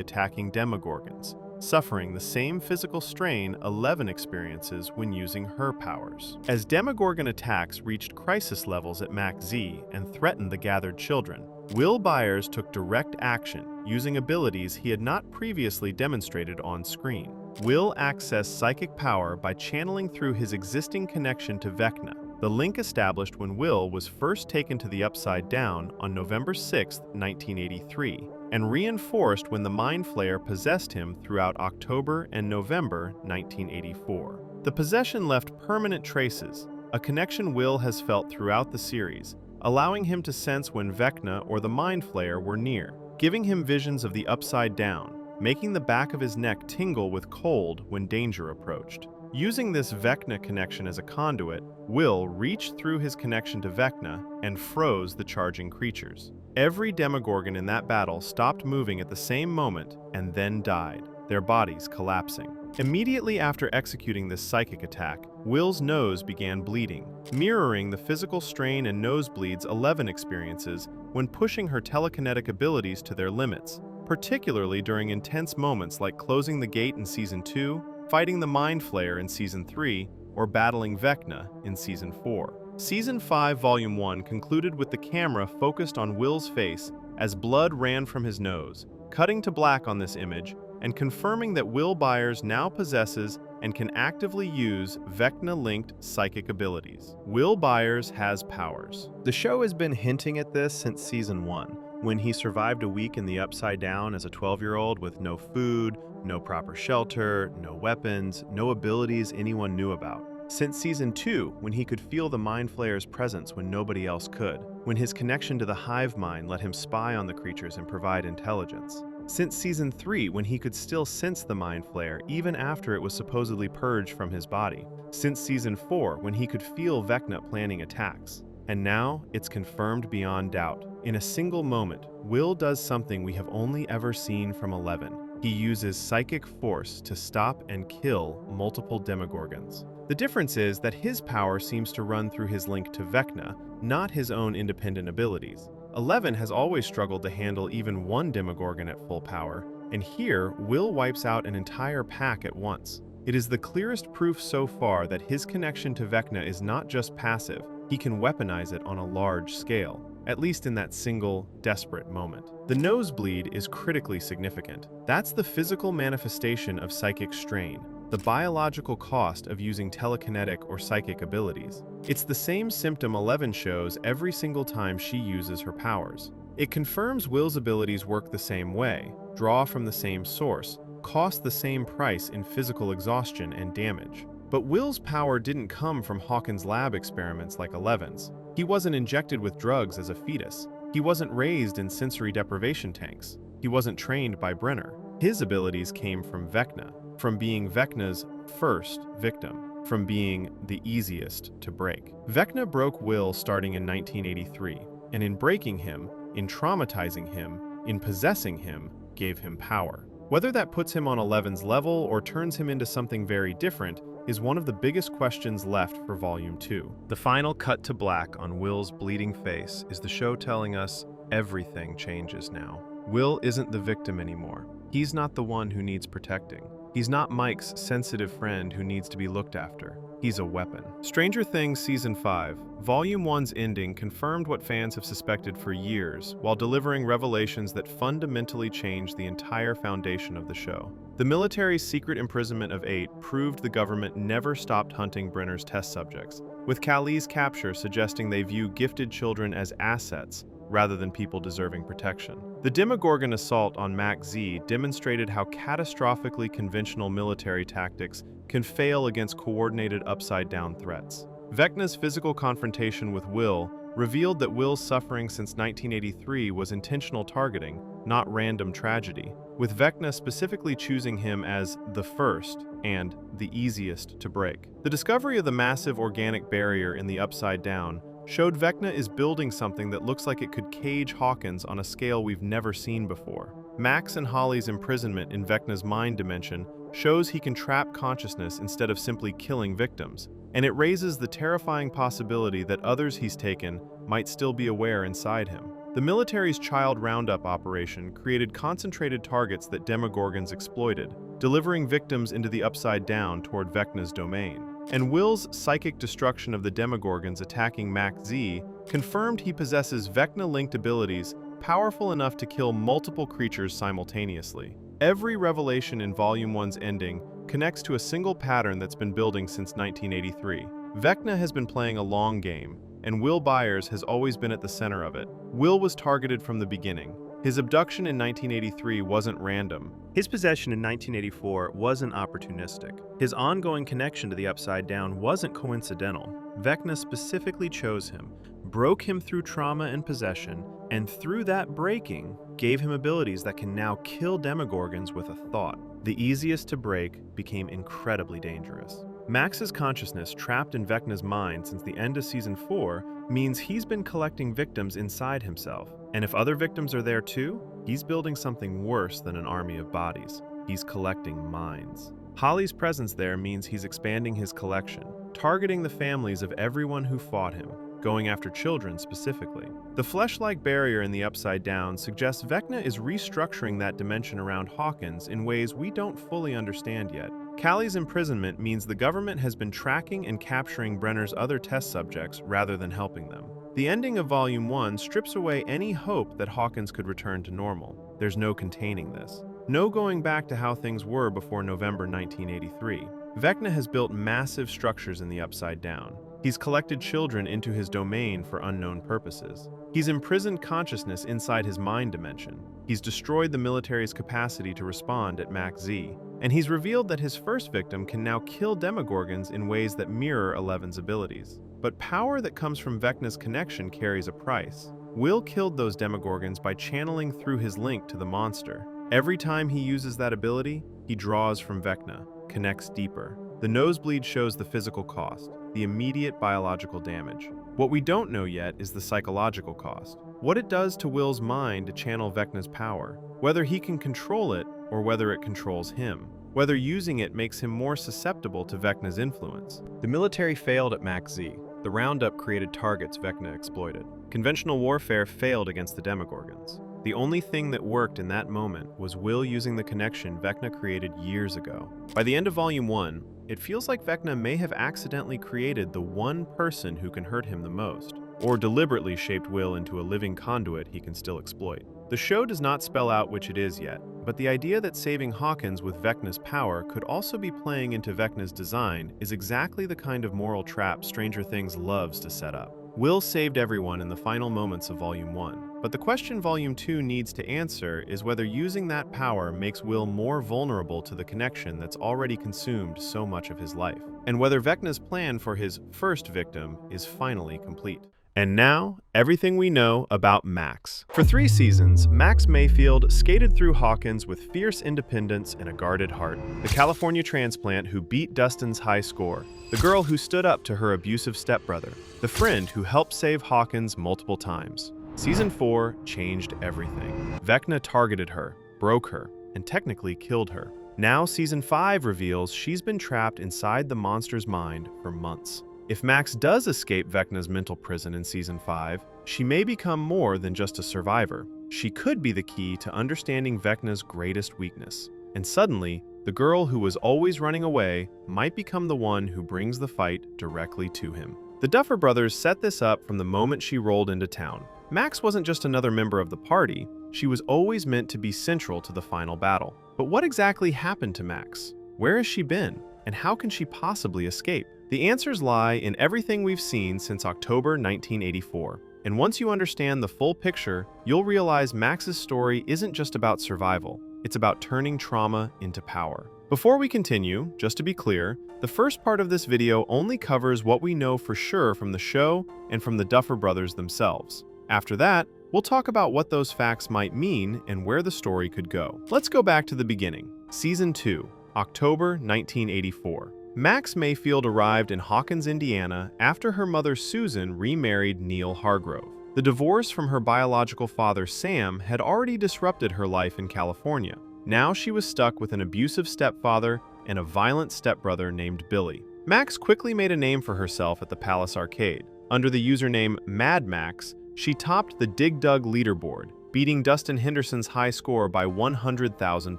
A: attacking Demogorgons, suffering the same physical strain Eleven experiences when using her powers. As Demogorgon attacks reached crisis levels at Mach Z and threatened the gathered children, Will Byers took direct action, using abilities he had not previously demonstrated on screen. Will accessed psychic power by channeling through his existing connection to Vecna, the link established when Will was first taken to the Upside Down on November 6, 1983, and reinforced when the Mind Flayer possessed him throughout October and November 1984. The possession left permanent traces, a connection Will has felt throughout the series, allowing him to sense when Vecna or the Mind Flayer were near, giving him visions of the Upside Down, making the back of his neck tingle with cold when danger approached. Using this Vecna connection as a conduit, Will reached through his connection to Vecna and froze the charging creatures. Every Demogorgon in that battle stopped moving at the same moment and then died, their bodies collapsing. Immediately after executing this psychic attack, Will's nose began bleeding, mirroring the physical strain and nosebleeds Eleven experiences when pushing her telekinetic abilities to their limits, particularly during intense moments like closing the gate in Season 2, fighting the Mind Flayer in Season 3, or battling Vecna in Season 4. Season 5, Volume 1 concluded with the camera focused on Will's face as blood ran from his nose, cutting to black on this image and confirming that Will Byers now possesses and can actively use Vecna-linked psychic abilities. Will Byers has powers. The show has been hinting at this since Season 1, when he survived a week in the Upside Down as a 12-year-old with no food, no proper shelter, no weapons, no abilities anyone knew about. Since Season 2, when he could feel the Mind Flayer's presence when nobody else could, when his connection to the hive mind let him spy on the creatures and provide intelligence. Since Season 3, when he could still sense the Mind Flayer even after it was supposedly purged from his body. Since Season 4, when he could feel Vecna planning attacks. And now, it's confirmed beyond doubt. In a single moment, Will does something we have only ever seen from Eleven. He uses psychic force to stop and kill multiple Demogorgons. The difference is that his power seems to run through his link to Vecna, not his own independent abilities. Eleven has always struggled to handle even one Demogorgon at full power, and here, Will wipes out an entire pack at once. It is the clearest proof so far that his connection to Vecna is not just passive, he can weaponize it on a large scale, at least in that single, desperate moment. The nosebleed is critically significant. That's the physical manifestation of psychic strain, the biological cost of using telekinetic or psychic abilities. It's the same symptom Eleven shows every single time she uses her powers. It confirms Will's abilities work the same way, draw from the same source, cost the same price in physical exhaustion and damage. But Will's power didn't come from Hawkins' lab experiments like Eleven's. He wasn't injected with drugs as a fetus. He wasn't raised in sensory deprivation tanks. He wasn't trained by Brenner. His abilities came from Vecna, from being Vecna's first victim, from being the easiest to break. Vecna broke Will starting in 1983, and in breaking him, in traumatizing him, in possessing him, gave him power. Whether that puts him on Eleven's level or turns him into something very different is one of the biggest questions left for Volume 2. The final cut to black on Will's bleeding face is the show telling us everything changes now. Will isn't the victim anymore. He's not the one who needs protecting. He's not Mike's sensitive friend who needs to be looked after. He's a weapon. Stranger Things Season 5, Volume 1's ending confirmed what fans have suspected for years, while delivering revelations that fundamentally changed the entire foundation of the show. The military's secret imprisonment of 8 proved the government never stopped hunting Brenner's test subjects, with Kali's capture suggesting they view gifted children as assets rather than people deserving protection. The Demogorgon assault on Mach Z demonstrated how catastrophically conventional military tactics can fail against coordinated upside-down threats. Vecna's physical confrontation with Will revealed that Will's suffering since 1983 was intentional targeting, not random tragedy, with Vecna specifically choosing him as the first and the easiest to break. The discovery of the massive organic barrier in the Upside Down showed Vecna is building something that looks like it could cage Hawkins on a scale we've never seen before. Max and Holly's imprisonment in Vecna's mind dimension shows he can trap consciousness instead of simply killing victims, and it raises the terrifying possibility that others he's taken might still be aware inside him. The military's child roundup operation created concentrated targets that Demogorgons exploited, delivering victims into the Upside Down toward Vecna's domain. And Will's psychic destruction of the Demogorgons attacking Max Z confirmed he possesses Vecna-linked abilities powerful enough to kill multiple creatures simultaneously. Every revelation in Volume 1's ending connects to a single pattern that's been building since 1983. Vecna has been playing a long game, and Will Byers has always been at the center of it. Will was targeted from the beginning. His abduction in 1983 wasn't random. His possession in 1984 wasn't opportunistic. His ongoing connection to the Upside Down wasn't coincidental. Vecna specifically chose him, broke him through trauma and possession, and through that breaking, gave him abilities that can now kill Demogorgons with a thought. The easiest to break became incredibly dangerous. Max's consciousness trapped in Vecna's mind since the end of Season 4 means he's been collecting victims inside himself. And if other victims are there too, he's building something worse than an army of bodies. He's collecting minds. Holly's presence there means he's expanding his collection, targeting the families of everyone who fought him, going after children specifically. The flesh-like barrier in the Upside Down suggests Vecna is restructuring that dimension around Hawkins in ways we don't fully understand yet. Callie's imprisonment means the government has been tracking and capturing Brenner's other test subjects rather than helping them. The ending of Volume 1 strips away any hope that Hawkins could return to normal. There's no containing this. No going back to how things were before November 1983. Vecna has built massive structures in the Upside Down. He's collected children into his domain for unknown purposes. He's imprisoned consciousness inside his mind dimension. He's destroyed the military's capacity to respond at Max Z. And he's revealed that his first victim can now kill Demogorgons in ways that mirror Eleven's abilities. But power that comes from Vecna's connection carries a price. Will killed those Demogorgons by channeling through his link to the monster. Every time he uses that ability, he draws from Vecna, connects deeper. The nosebleed shows the physical cost, the immediate biological damage. What we don't know yet is the psychological cost. What it does to Will's mind to channel Vecna's power, whether he can control it or whether it controls him, whether using it makes him more susceptible to Vecna's influence. The military failed at Max Z. The Roundup created targets Vecna exploited. Conventional warfare failed against the Demogorgons. The only thing that worked in that moment was Will using the connection Vecna created years ago. By the end of Volume 1, it feels like Vecna may have accidentally created the one person who can hurt him the most, or deliberately shaped Will into a living conduit he can still exploit. The show does not spell out which it is yet, but the idea that saving Hawkins with Vecna's power could also be playing into Vecna's design is exactly the kind of moral trap Stranger Things loves to set up. Will saved everyone in the final moments of Volume 1, but the question Volume 2 needs to answer is whether using that power makes Will more vulnerable to the connection that's already consumed so much of his life, and whether Vecna's plan for his first victim is finally complete. And now, everything we know about Max. For 3 seasons, Max Mayfield skated through Hawkins with fierce independence and a guarded heart. The California transplant who beat Dustin's high score. The girl who stood up to her abusive stepbrother. The friend who helped save Hawkins multiple times. Season 4 changed everything. Vecna targeted her, broke her, and technically killed her. Now Season 5 reveals she's been trapped inside the monster's mind for months. If Max does escape Vecna's mental prison in Season 5, she may become more than just a survivor. She could be the key to understanding Vecna's greatest weakness. And suddenly, the girl who was always running away might become the one who brings the fight directly to him. The Duffer Brothers set this up from the moment she rolled into town. Max wasn't just another member of the party, she was always meant to be central to the final battle. But what exactly happened to Max? Where has she been? And how can she possibly escape? The answers lie in everything we've seen since October 1984. And once you understand the full picture, you'll realize Max's story isn't just about survival. It's about turning trauma into power. Before we continue, just to be clear, the first part of this video only covers what we know for sure from the show and from the Duffer Brothers themselves. After that, we'll talk about what those facts might mean and where the story could go. Let's go back to the beginning. Season 2, October 1984. Max Mayfield arrived in Hawkins, Indiana after her mother Susan remarried Neil Hargrove. The divorce from her biological father Sam had already disrupted her life in California. Now she was stuck with an abusive stepfather and a violent stepbrother named Billy. Max quickly made a name for herself at the Palace Arcade. Under the username Mad Max, she topped the Dig Dug leaderboard, beating Dustin Henderson's high score by 100,000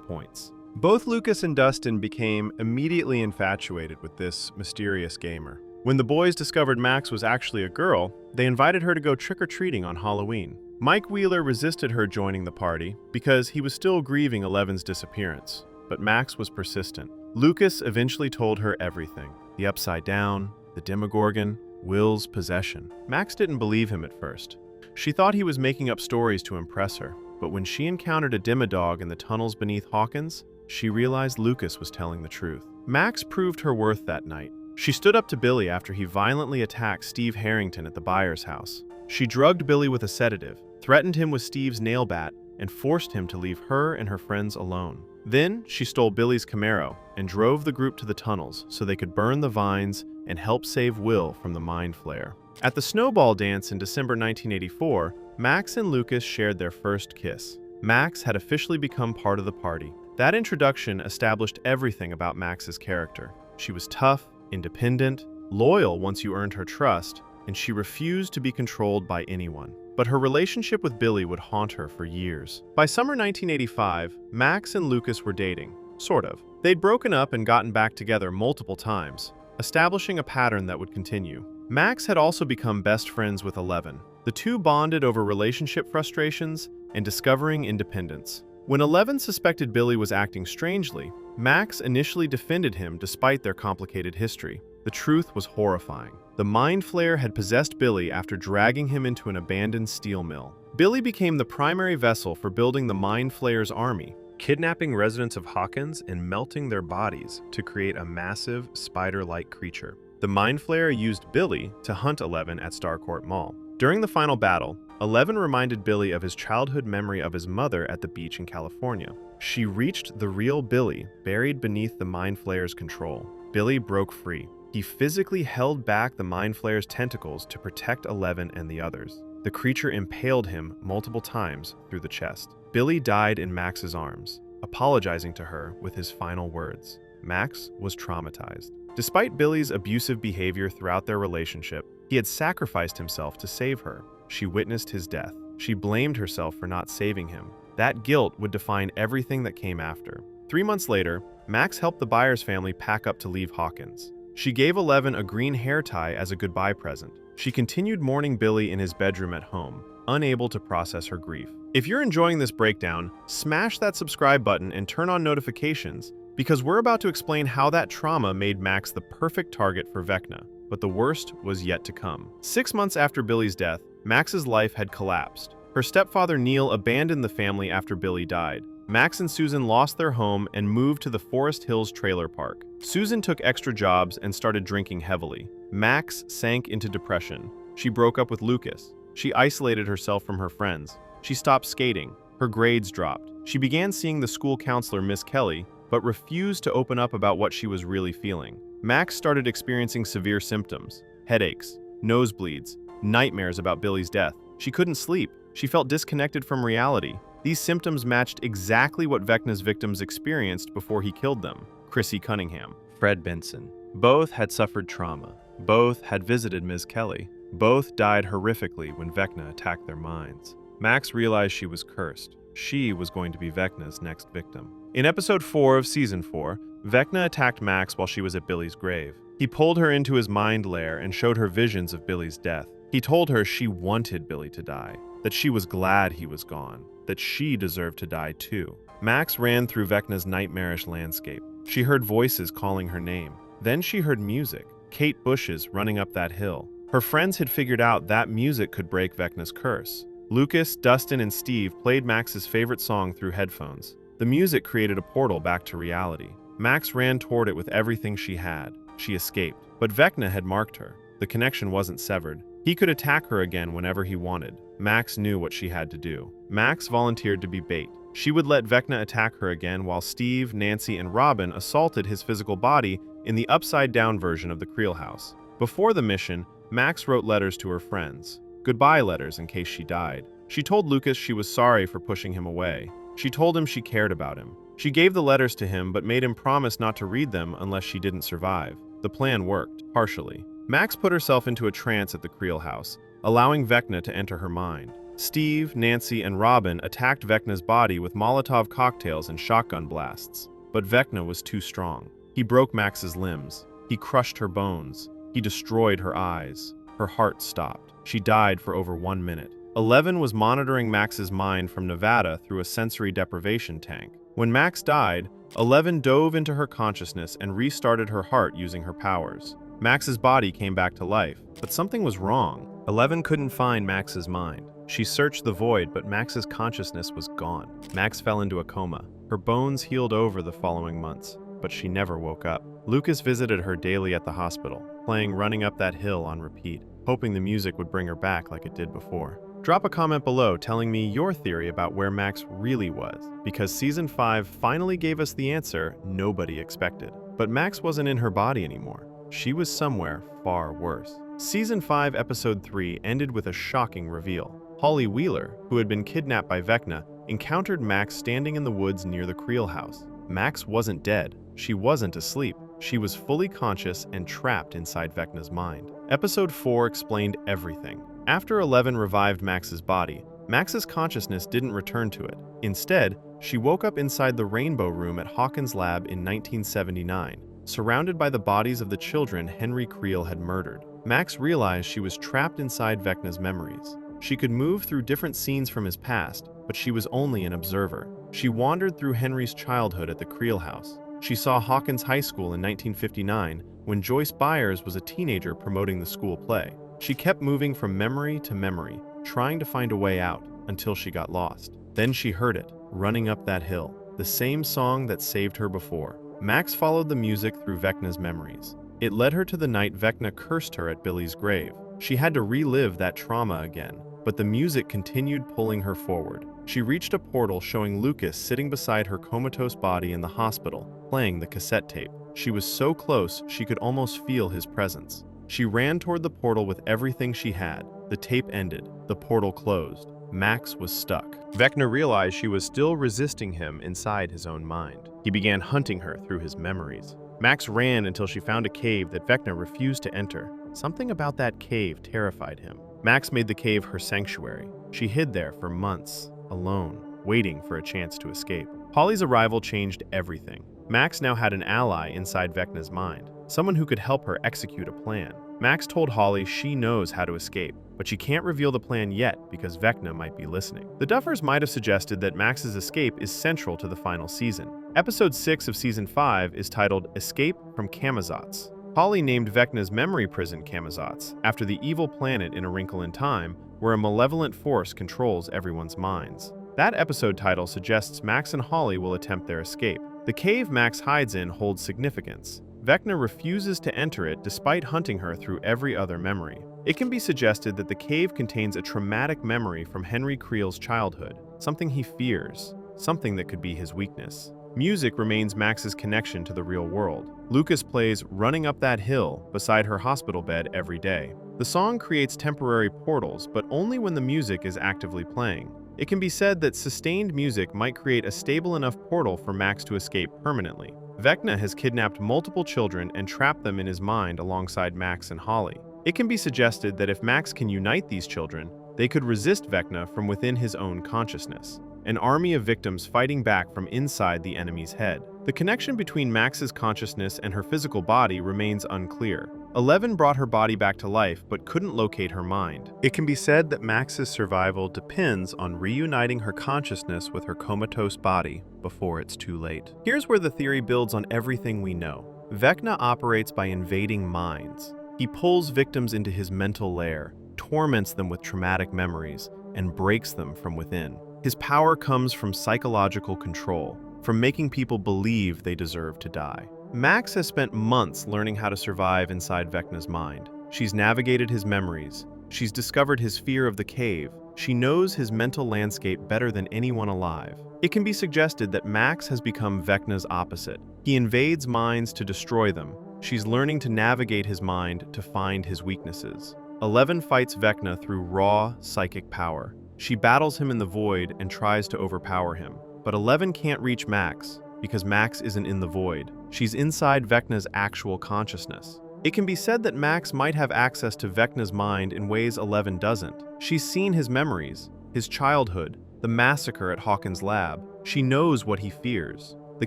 A: points. Both Lucas and Dustin became immediately infatuated with this mysterious gamer. When the boys discovered Max was actually a girl, they invited her to go trick-or-treating on Halloween. Mike Wheeler resisted her joining the party because he was still grieving Eleven's disappearance, but Max was persistent. Lucas eventually told her everything: the Upside Down, the Demogorgon, Will's possession. Max didn't believe him at first. She thought he was making up stories to impress her, but when she encountered a Demodog in the tunnels beneath Hawkins, she realized Lucas was telling the truth. Max proved her worth that night. She stood up to Billy after he violently attacked Steve Harrington at the Byers' house. She drugged Billy with a sedative, threatened him with Steve's nail bat, and forced him to leave her and her friends alone. Then, she stole Billy's Camaro and drove the group to the tunnels so they could burn the vines and help save Will from the Mind Flayer. At the Snowball Dance in December 1984, Max and Lucas shared their first kiss. Max had officially become part of the party. That introduction established everything about Max's character. She was tough, independent, loyal once you earned her trust, and she refused to be controlled by anyone. But her relationship with Billy would haunt her for years. By summer 1985, Max and Lucas were dating, sort of. They'd broken up and gotten back together multiple times, establishing a pattern that would continue. Max had also become best friends with Eleven. The two bonded over relationship frustrations and discovering independence. When Eleven suspected Billy was acting strangely, Max initially defended him despite their complicated history. The truth was horrifying. The Mind Flayer had possessed Billy after dragging him into an abandoned steel mill. Billy became the primary vessel for building the Mind Flayer's army, kidnapping residents of Hawkins and melting their bodies to create a massive, spider-like creature. The Mind Flayer used Billy to hunt Eleven at Starcourt Mall. During the final battle, Eleven reminded Billy of his childhood memory of his mother at the beach in California. She reached the real Billy, buried beneath the Mind Flayer's control. Billy broke free. He physically held back the Mind Flayer's tentacles to protect Eleven and the others. The creature impaled him multiple times through the chest. Billy died in Max's arms, apologizing to her with his final words. Max was traumatized. Despite Billy's abusive behavior throughout their relationship, he had sacrificed himself to save her. She witnessed his death. She blamed herself for not saving him. That guilt would define everything that came after. 3 months later, Max helped the Byers family pack up to leave Hawkins. She gave Eleven a green hair tie as a goodbye present. She continued mourning Billy in his bedroom at home, unable to process her grief. If you're enjoying this breakdown, smash that subscribe button and turn on notifications, because we're about to explain how that trauma made Max the perfect target for Vecna. But the worst was yet to come. 6 months after Billy's death, Max's life had collapsed. Her stepfather Neil abandoned the family after Billy died. Max and Susan lost their home and moved to the Forest Hills trailer park. Susan took extra jobs and started drinking heavily. Max sank into depression. She broke up with Lucas. She isolated herself from her friends. She stopped skating. Her grades dropped. She began seeing the school counselor, Miss Kelly, but refused to open up about what she was really feeling. Max started experiencing severe symptoms: headaches, nosebleeds, nightmares about Billy's death. She couldn't sleep. She felt disconnected from reality. These symptoms matched exactly what Vecna's victims experienced before he killed them: Chrissy Cunningham, Fred Benson. Both had suffered trauma. Both had visited Ms. Kelly. Both died horrifically when Vecna attacked their minds. Max realized she was cursed. She was going to be Vecna's next victim. In episode 4 of season 4, Vecna attacked Max while she was at Billy's grave. He pulled her into his mind lair and showed her visions of Billy's death. He told her she wanted Billy to die, that she was glad he was gone, that she deserved to die too. Max ran through Vecna's nightmarish landscape. She heard voices calling her name. Then she heard music, Kate Bush's Running Up That Hill. Her friends had figured out that music could break Vecna's curse. Lucas, Dustin, and Steve played Max's favorite song through headphones. The music created a portal back to reality. Max ran toward it with everything she had. She escaped, but Vecna had marked her. The connection wasn't severed. He could attack her again whenever he wanted. Max knew what she had to do. Max volunteered to be bait. She would let Vecna attack her again while Steve, Nancy, and Robin assaulted his physical body in the upside-down version of the Creel house. Before the mission, Max wrote letters to her friends. Goodbye letters in case she died. She told Lucas she was sorry for pushing him away. She told him she cared about him. She gave the letters to him but made him promise not to read them unless she didn't survive. The plan worked, partially. Max put herself into a trance at the Creel house, allowing Vecna to enter her mind. Steve, Nancy, and Robin attacked Vecna's body with Molotov cocktails and shotgun blasts. But Vecna was too strong. He broke Max's limbs. He crushed her bones. He destroyed her eyes. Her heart stopped. She died for over 1 minute. Eleven was monitoring Max's mind from Nevada through a sensory deprivation tank. When Max died, Eleven dove into her consciousness and restarted her heart using her powers. Max's body came back to life, but something was wrong. Eleven couldn't find Max's mind. She searched the void, but Max's consciousness was gone. Max fell into a coma. Her bones healed over the following months, but she never woke up. Lucas visited her daily at the hospital, playing Running Up That Hill on repeat, hoping the music would bring her back like it did before. Drop a comment below telling me your theory about where Max really was, because Season 5 finally gave us the answer nobody expected. But Max wasn't in her body anymore. She was somewhere far worse. Season 5, Episode 3 ended with a shocking reveal. Holly Wheeler, who had been kidnapped by Vecna, encountered Max standing in the woods near the Creel house. Max wasn't dead. She wasn't asleep. She was fully conscious and trapped inside Vecna's mind. Episode 4 explained everything. After Eleven revived Max's body, Max's consciousness didn't return to it. Instead, she woke up inside the Rainbow Room at Hawkins' lab in 1979, surrounded by the bodies of the children Henry Creel had murdered. Max realized she was trapped inside Vecna's memories. She could move through different scenes from his past, but she was only an observer. She wandered through Henry's childhood at the Creel house. She saw Hawkins High School in 1959 when Joyce Byers was a teenager promoting the school play. She kept moving from memory to memory, trying to find a way out until she got lost. Then she heard it, Running Up That Hill, the same song that saved her before. Max followed the music through Vecna's memories. It led her to the night Vecna cursed her at Billy's grave. She had to relive that trauma again, but the music continued pulling her forward. She reached a portal showing Lucas sitting beside her comatose body in the hospital, playing the cassette tape. She was so close she could almost feel his presence. She ran toward the portal with everything she had. The tape ended. The portal closed. Max was stuck. Vecna realized she was still resisting him inside his own mind. He began hunting her through his memories. Max ran until she found a cave that Vecna refused to enter. Something about that cave terrified him. Max made the cave her sanctuary. She hid there for months, alone, waiting for a chance to escape. Holly's arrival changed everything. Max now had an ally inside Vecna's mind, someone who could help her execute a plan. Max told Holly she knows how to escape, but she can't reveal the plan yet because Vecna might be listening. The Duffers might have suggested that Max's escape is central to the final season. Episode 6 of Season 5 is titled Escape from Camazotz. Holly named Vecna's memory prison Camazotz, after the evil planet in A Wrinkle in Time, where a malevolent force controls everyone's minds. That episode title suggests Max and Holly will attempt their escape. The cave Max hides in holds significance. Vecna refuses to enter it despite hunting her through every other memory. It can be suggested that the cave contains a traumatic memory from Henry Creel's childhood, something he fears, something that could be his weakness. Music remains Max's connection to the real world. Lucas plays Running Up That Hill beside her hospital bed every day. The song creates temporary portals, but only when the music is actively playing. It can be said that sustained music might create a stable enough portal for Max to escape permanently. Vecna has kidnapped multiple children and trapped them in his mind alongside Max and Holly. It can be suggested that if Max can unite these children, they could resist Vecna from within his own consciousness. An army of victims fighting back from inside the enemy's head. The connection between Max's consciousness and her physical body remains unclear. Eleven brought her body back to life but couldn't locate her mind. It can be said that Max's survival depends on reuniting her consciousness with her comatose body before it's too late. Here's where the theory builds on everything we know. Vecna operates by invading minds. He pulls victims into his mental lair, torments them with traumatic memories, and breaks them from within. His power comes from psychological control. from making people believe they deserve to die. Max has spent months learning how to survive inside Vecna's mind. She's navigated his memories. She's discovered his fear of the cave. She knows his mental landscape better than anyone alive. It can be suggested that Max has become Vecna's opposite. He invades minds to destroy them. She's learning to navigate his mind to find his weaknesses. Eleven fights Vecna through raw, psychic power. She battles him in the void and tries to overpower him. But Eleven can't reach Max, because Max isn't in the void. She's inside Vecna's actual consciousness. It can be said that Max might have access to Vecna's mind in ways Eleven doesn't. She's seen his memories, his childhood, the massacre at Hawkins' lab. She knows what he fears. The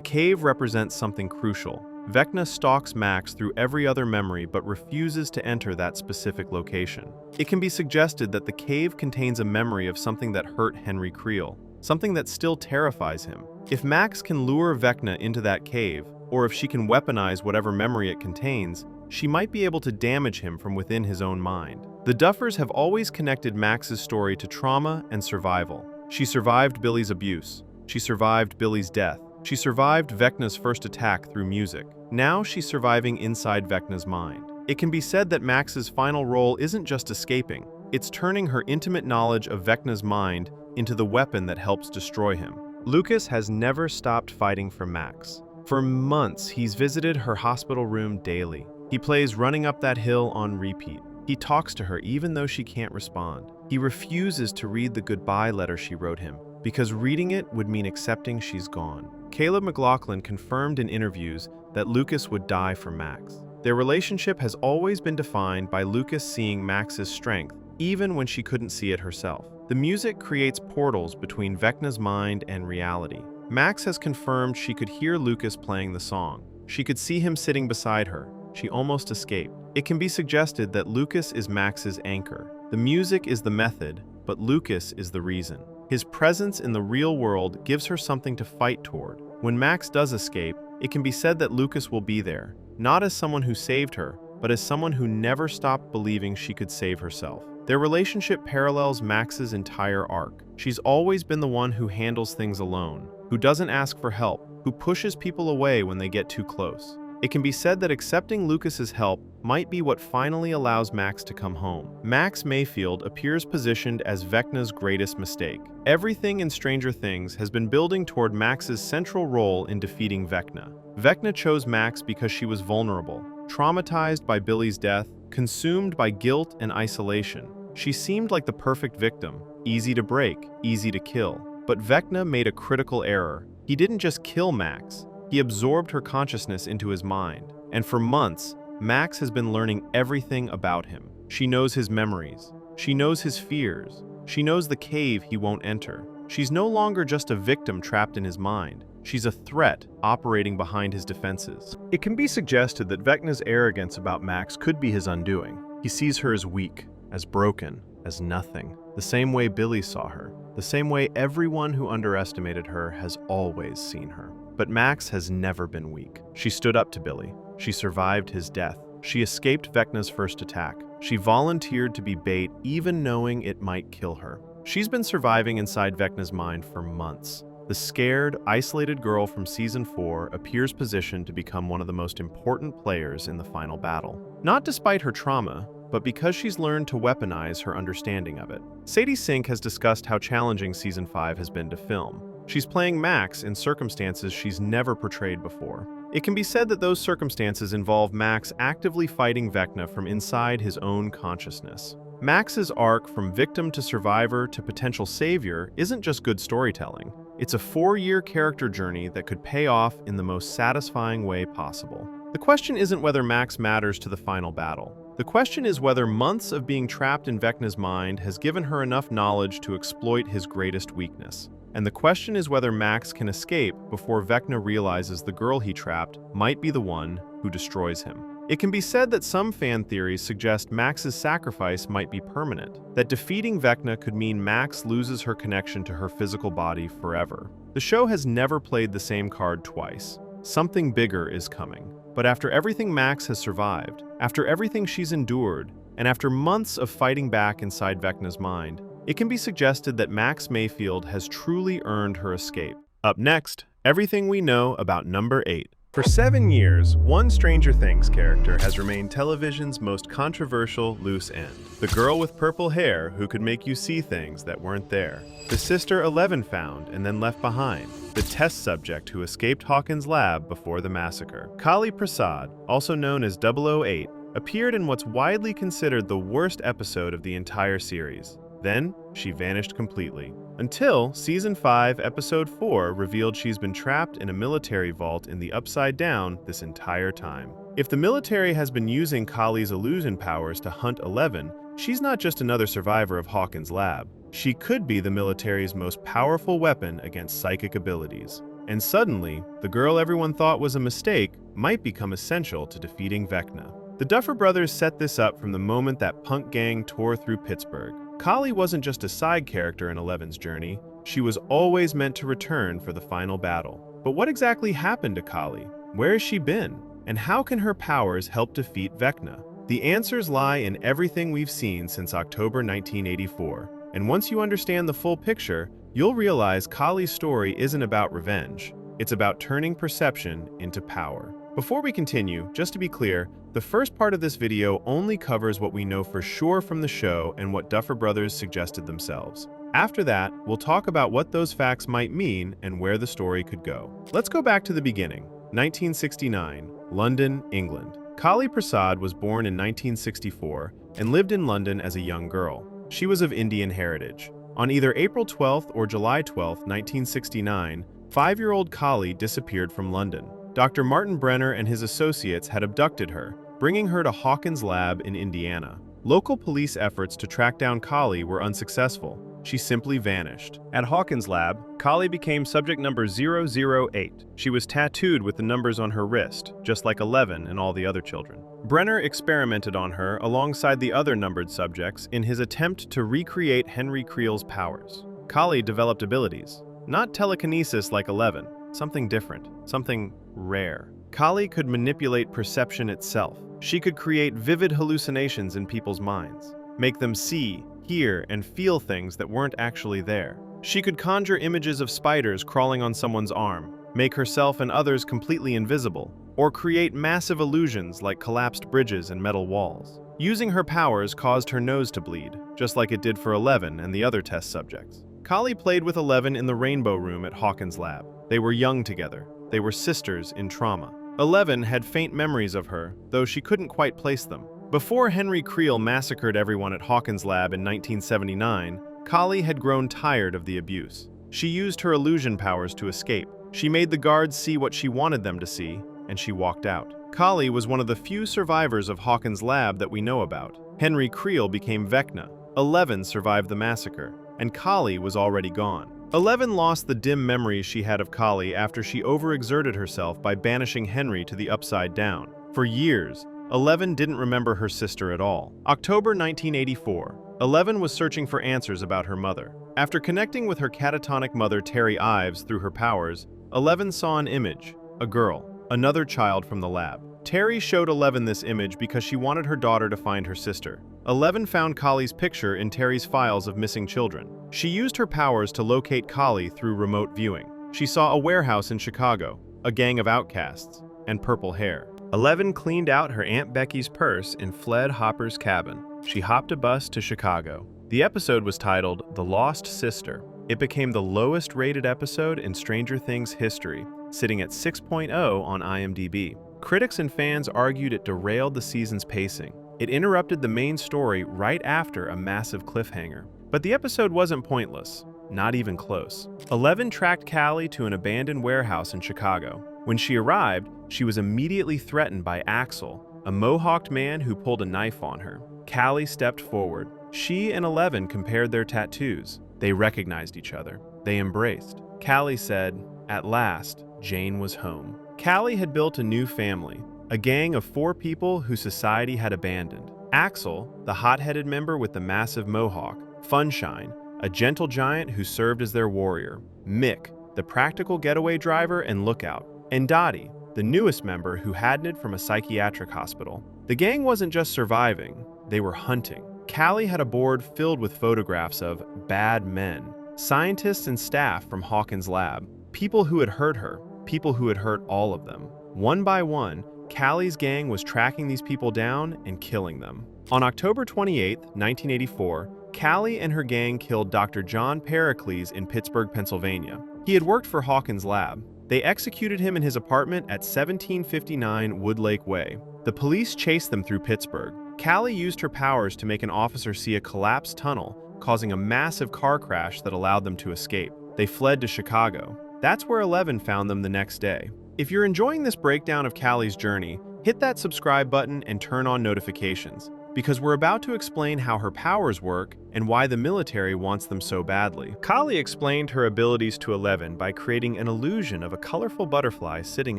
A: cave represents something crucial. Vecna stalks Max through every other memory but refuses to enter that specific location. It can be suggested that the cave contains a memory of something that hurt Henry Creel, something that still terrifies him. If Max can lure Vecna into that cave, or if she can weaponize whatever memory it contains, she might be able to damage him from within his own mind. The Duffers have always connected Max's story to trauma and survival. She survived Billy's abuse. She survived Billy's death. She survived Vecna's first attack through music. Now she's surviving inside Vecna's mind. It can be said that Max's final role isn't just escaping. It's turning her intimate knowledge of Vecna's mind into the weapon that helps destroy him. Lucas has never stopped fighting for Max. For months, he's visited her hospital room daily. He plays Running Up That Hill on repeat. He talks to her even though she can't respond. He refuses to read the goodbye letter she wrote him, because reading it would mean accepting she's gone. Caleb McLaughlin confirmed in interviews that Lucas would die for Max. Their relationship has always been defined by Lucas seeing Max's strength, even when she couldn't see it herself. The music creates portals between Vecna's mind and reality. Max has confirmed she could hear Lucas playing the song. She could see him sitting beside her. She almost escaped. It can be suggested that Lucas is Max's anchor. The music is the method, but Lucas is the reason. His presence in the real world gives her something to fight toward. When Max does escape, it can be said that Lucas will be there, not as someone who saved her, but as someone who never stopped believing she could save herself. Their relationship parallels Max's entire arc. She's always been the one who handles things alone, who doesn't ask for help, who pushes people away when they get too close. It can be said that accepting Lucas's help might be what finally allows Max to come home. Max Mayfield appears positioned as Vecna's greatest mistake. Everything in Stranger Things has been building toward Max's central role in defeating Vecna. Vecna chose Max because she was vulnerable, traumatized by Billy's death, consumed by guilt and isolation. She seemed like the perfect victim, easy to break, easy to kill. But Vecna made a critical error. He didn't just kill Max. He absorbed her consciousness into his mind, and for months, Max has been learning everything about him. She knows his memories. She knows his fears. She knows the cave he won't enter. She's no longer just a victim trapped in his mind. She's a threat operating behind his defenses. It can be suggested that Vecna's arrogance about Max could be his undoing. He sees her as weak, as broken, as nothing, the same way Billy saw her, the same way everyone who underestimated her has always seen her. But Max has never been weak. She stood up to Billy. She survived his death. She escaped Vecna's first attack. She volunteered to be bait even knowing it might kill her. She's been surviving inside Vecna's mind for months. The scared, isolated girl from Season 4 appears positioned to become one of the most important players in the final battle. Not despite her trauma, but because she's learned to weaponize her understanding of it. Sadie Sink has discussed how challenging Season 5 has been to film. She's playing Max in circumstances she's never portrayed before. It can be said that those circumstances involve Max actively fighting Vecna from inside his own consciousness. Max's arc from victim to survivor to potential savior isn't just good storytelling. It's a 4-year character journey that could pay off in the most satisfying way possible. The question isn't whether Max matters to the final battle. The question is whether months of being trapped in Vecna's mind has given her enough knowledge to exploit his greatest weakness. And the question is whether Max can escape before Vecna realizes the girl he trapped might be the one who destroys him. It can be said that some fan theories suggest Max's sacrifice might be permanent, that defeating Vecna could mean Max loses her connection to her physical body forever. The show has never played the same card twice. Something bigger is coming. But after everything Max has survived, after everything she's endured, and after months of fighting back inside Vecna's mind, it can be suggested that Max Mayfield has truly earned her escape. Up next, Everything we know about number 8. For 7 years, one Stranger Things character has remained television's most controversial loose end. The girl with purple hair who could make you see things that weren't there. The sister Eleven found and then left behind. The test subject who escaped Hawkins' lab before the massacre. Kali Prasad, also known as 008, appeared in what's widely considered the worst episode of the entire series. Then, she vanished completely. Until Season 5, Episode 4 revealed she's been trapped in a military vault in the Upside Down this entire time. If the military has been using Kali's illusion powers to hunt Eleven, she's not just another survivor of Hawkins' lab. She could be the military's most powerful weapon against psychic abilities. And suddenly, the girl everyone thought was a mistake might become essential to defeating Vecna. The Duffer Brothers set this up from the moment that punk gang tore through Pittsburgh. Kali wasn't just a side character in Eleven's journey, she was always meant to return for the final battle. But what exactly happened to Kali? Where has she been? And how can her powers help defeat Vecna? The answers lie in everything we've seen since October 1984. And once you understand the full picture, you'll realize Kali's story isn't about revenge. It's about turning perception into power. Before we continue, just to be clear, the first part of this video only covers what we know for sure from the show and what Duffer Brothers suggested themselves. After that, we'll talk about what those facts might mean and where the story could go. Let's go back to the beginning. 1969, London, England. Kali Prasad was born in 1964 and lived in London as a young girl. She was of Indian heritage. On either April 12th or July 12th, 1969, 5-year-old Kali disappeared from London. Dr. Martin Brenner and his associates had abducted her, bringing her to Hawkins' lab in Indiana. Local police efforts to track down Kali were unsuccessful. She simply vanished. At Hawkins' lab, Kali became subject number 008. She was tattooed with the numbers on her wrist, just like Eleven and all the other children. Brenner experimented on her alongside the other numbered subjects in his attempt to recreate Henry Creel's powers. Kali developed abilities, not telekinesis like Eleven, something different, something rare. Kali could manipulate perception itself. She could create vivid hallucinations in people's minds, make them see, hear, and feel things that weren't actually there. She could conjure images of spiders crawling on someone's arm, make herself and others completely invisible, or create massive illusions like collapsed bridges and metal walls. Using her powers caused her nose to bleed, just like it did for Eleven and the other test subjects. Kali played with Eleven in the Rainbow Room at Hawkins' lab. They were young together. They were sisters in trauma. Eleven had faint memories of her, though she couldn't quite place them. Before Henry Creel massacred everyone at Hawkins' lab in 1979, Kali had grown tired of the abuse. She used her illusion powers to escape. She made the guards see what she wanted them to see, and she walked out. Kali was one of the few survivors of Hawkins' lab that we know about. Henry Creel became Vecna. Eleven survived the massacre, and Kali was already gone. Eleven lost the dim memories she had of Kali after she overexerted herself by banishing Henry to the Upside Down. For years, Eleven didn't remember her sister at all. October 1984. Eleven was searching for answers about her mother. After connecting with her catatonic mother Terry Ives through her powers, Eleven saw an image, a girl, another child from the lab. Terry showed Eleven this image because she wanted her daughter to find her sister. Eleven found Kali's picture in Terry's files of missing children. She used her powers to locate Kali through remote viewing. She saw a warehouse in Chicago, a gang of outcasts, and purple hair. Eleven cleaned out her Aunt Becky's purse and fled Hopper's cabin. She hopped a bus to Chicago. The episode was titled The Lost Sister. It became the lowest rated episode in Stranger Things history, sitting at 6.0 on IMDb. Critics and fans argued it derailed the season's pacing. It interrupted the main story right after a massive cliffhanger. But the episode wasn't pointless, not even close. Eleven tracked Kali to an abandoned warehouse in Chicago. When she arrived, she was immediately threatened by Axel, a mohawked man who pulled a knife on her. Kali stepped forward. She and Eleven compared their tattoos. They recognized each other. They embraced. Kali said, "At last, Jane was home." Kali had built a new family, a gang of 4 people who society had abandoned. Axel, the hot-headed member with the massive mohawk, Funshine, a gentle giant who served as their warrior, Mick, the practical getaway driver and lookout, and Dottie, the newest member who hadn't from a psychiatric hospital. The gang wasn't just surviving, they were hunting. Kali had a board filled with photographs of bad men, scientists and staff from Hawkins' lab, People who had hurt her, people who had hurt all of them. One by one, Callie's gang was tracking these people down and killing them. On October 28, 1984, Callie and her gang killed Dr. John Pericles in Pittsburgh, Pennsylvania. He had worked for Hawkins' lab. They executed him in his apartment at 1759 Woodlake Way. The police chased them through Pittsburgh. Callie used her powers to make an officer see a collapsed tunnel, causing a massive car crash that allowed them to escape. They fled to Chicago. That's where 11 found them the next day. If you're enjoying this breakdown of Callie's journey, hit that subscribe button and turn on notifications, because we're about to explain how her powers work and why the military wants them so badly. Callie explained her abilities to 11 by creating an illusion of a colorful butterfly sitting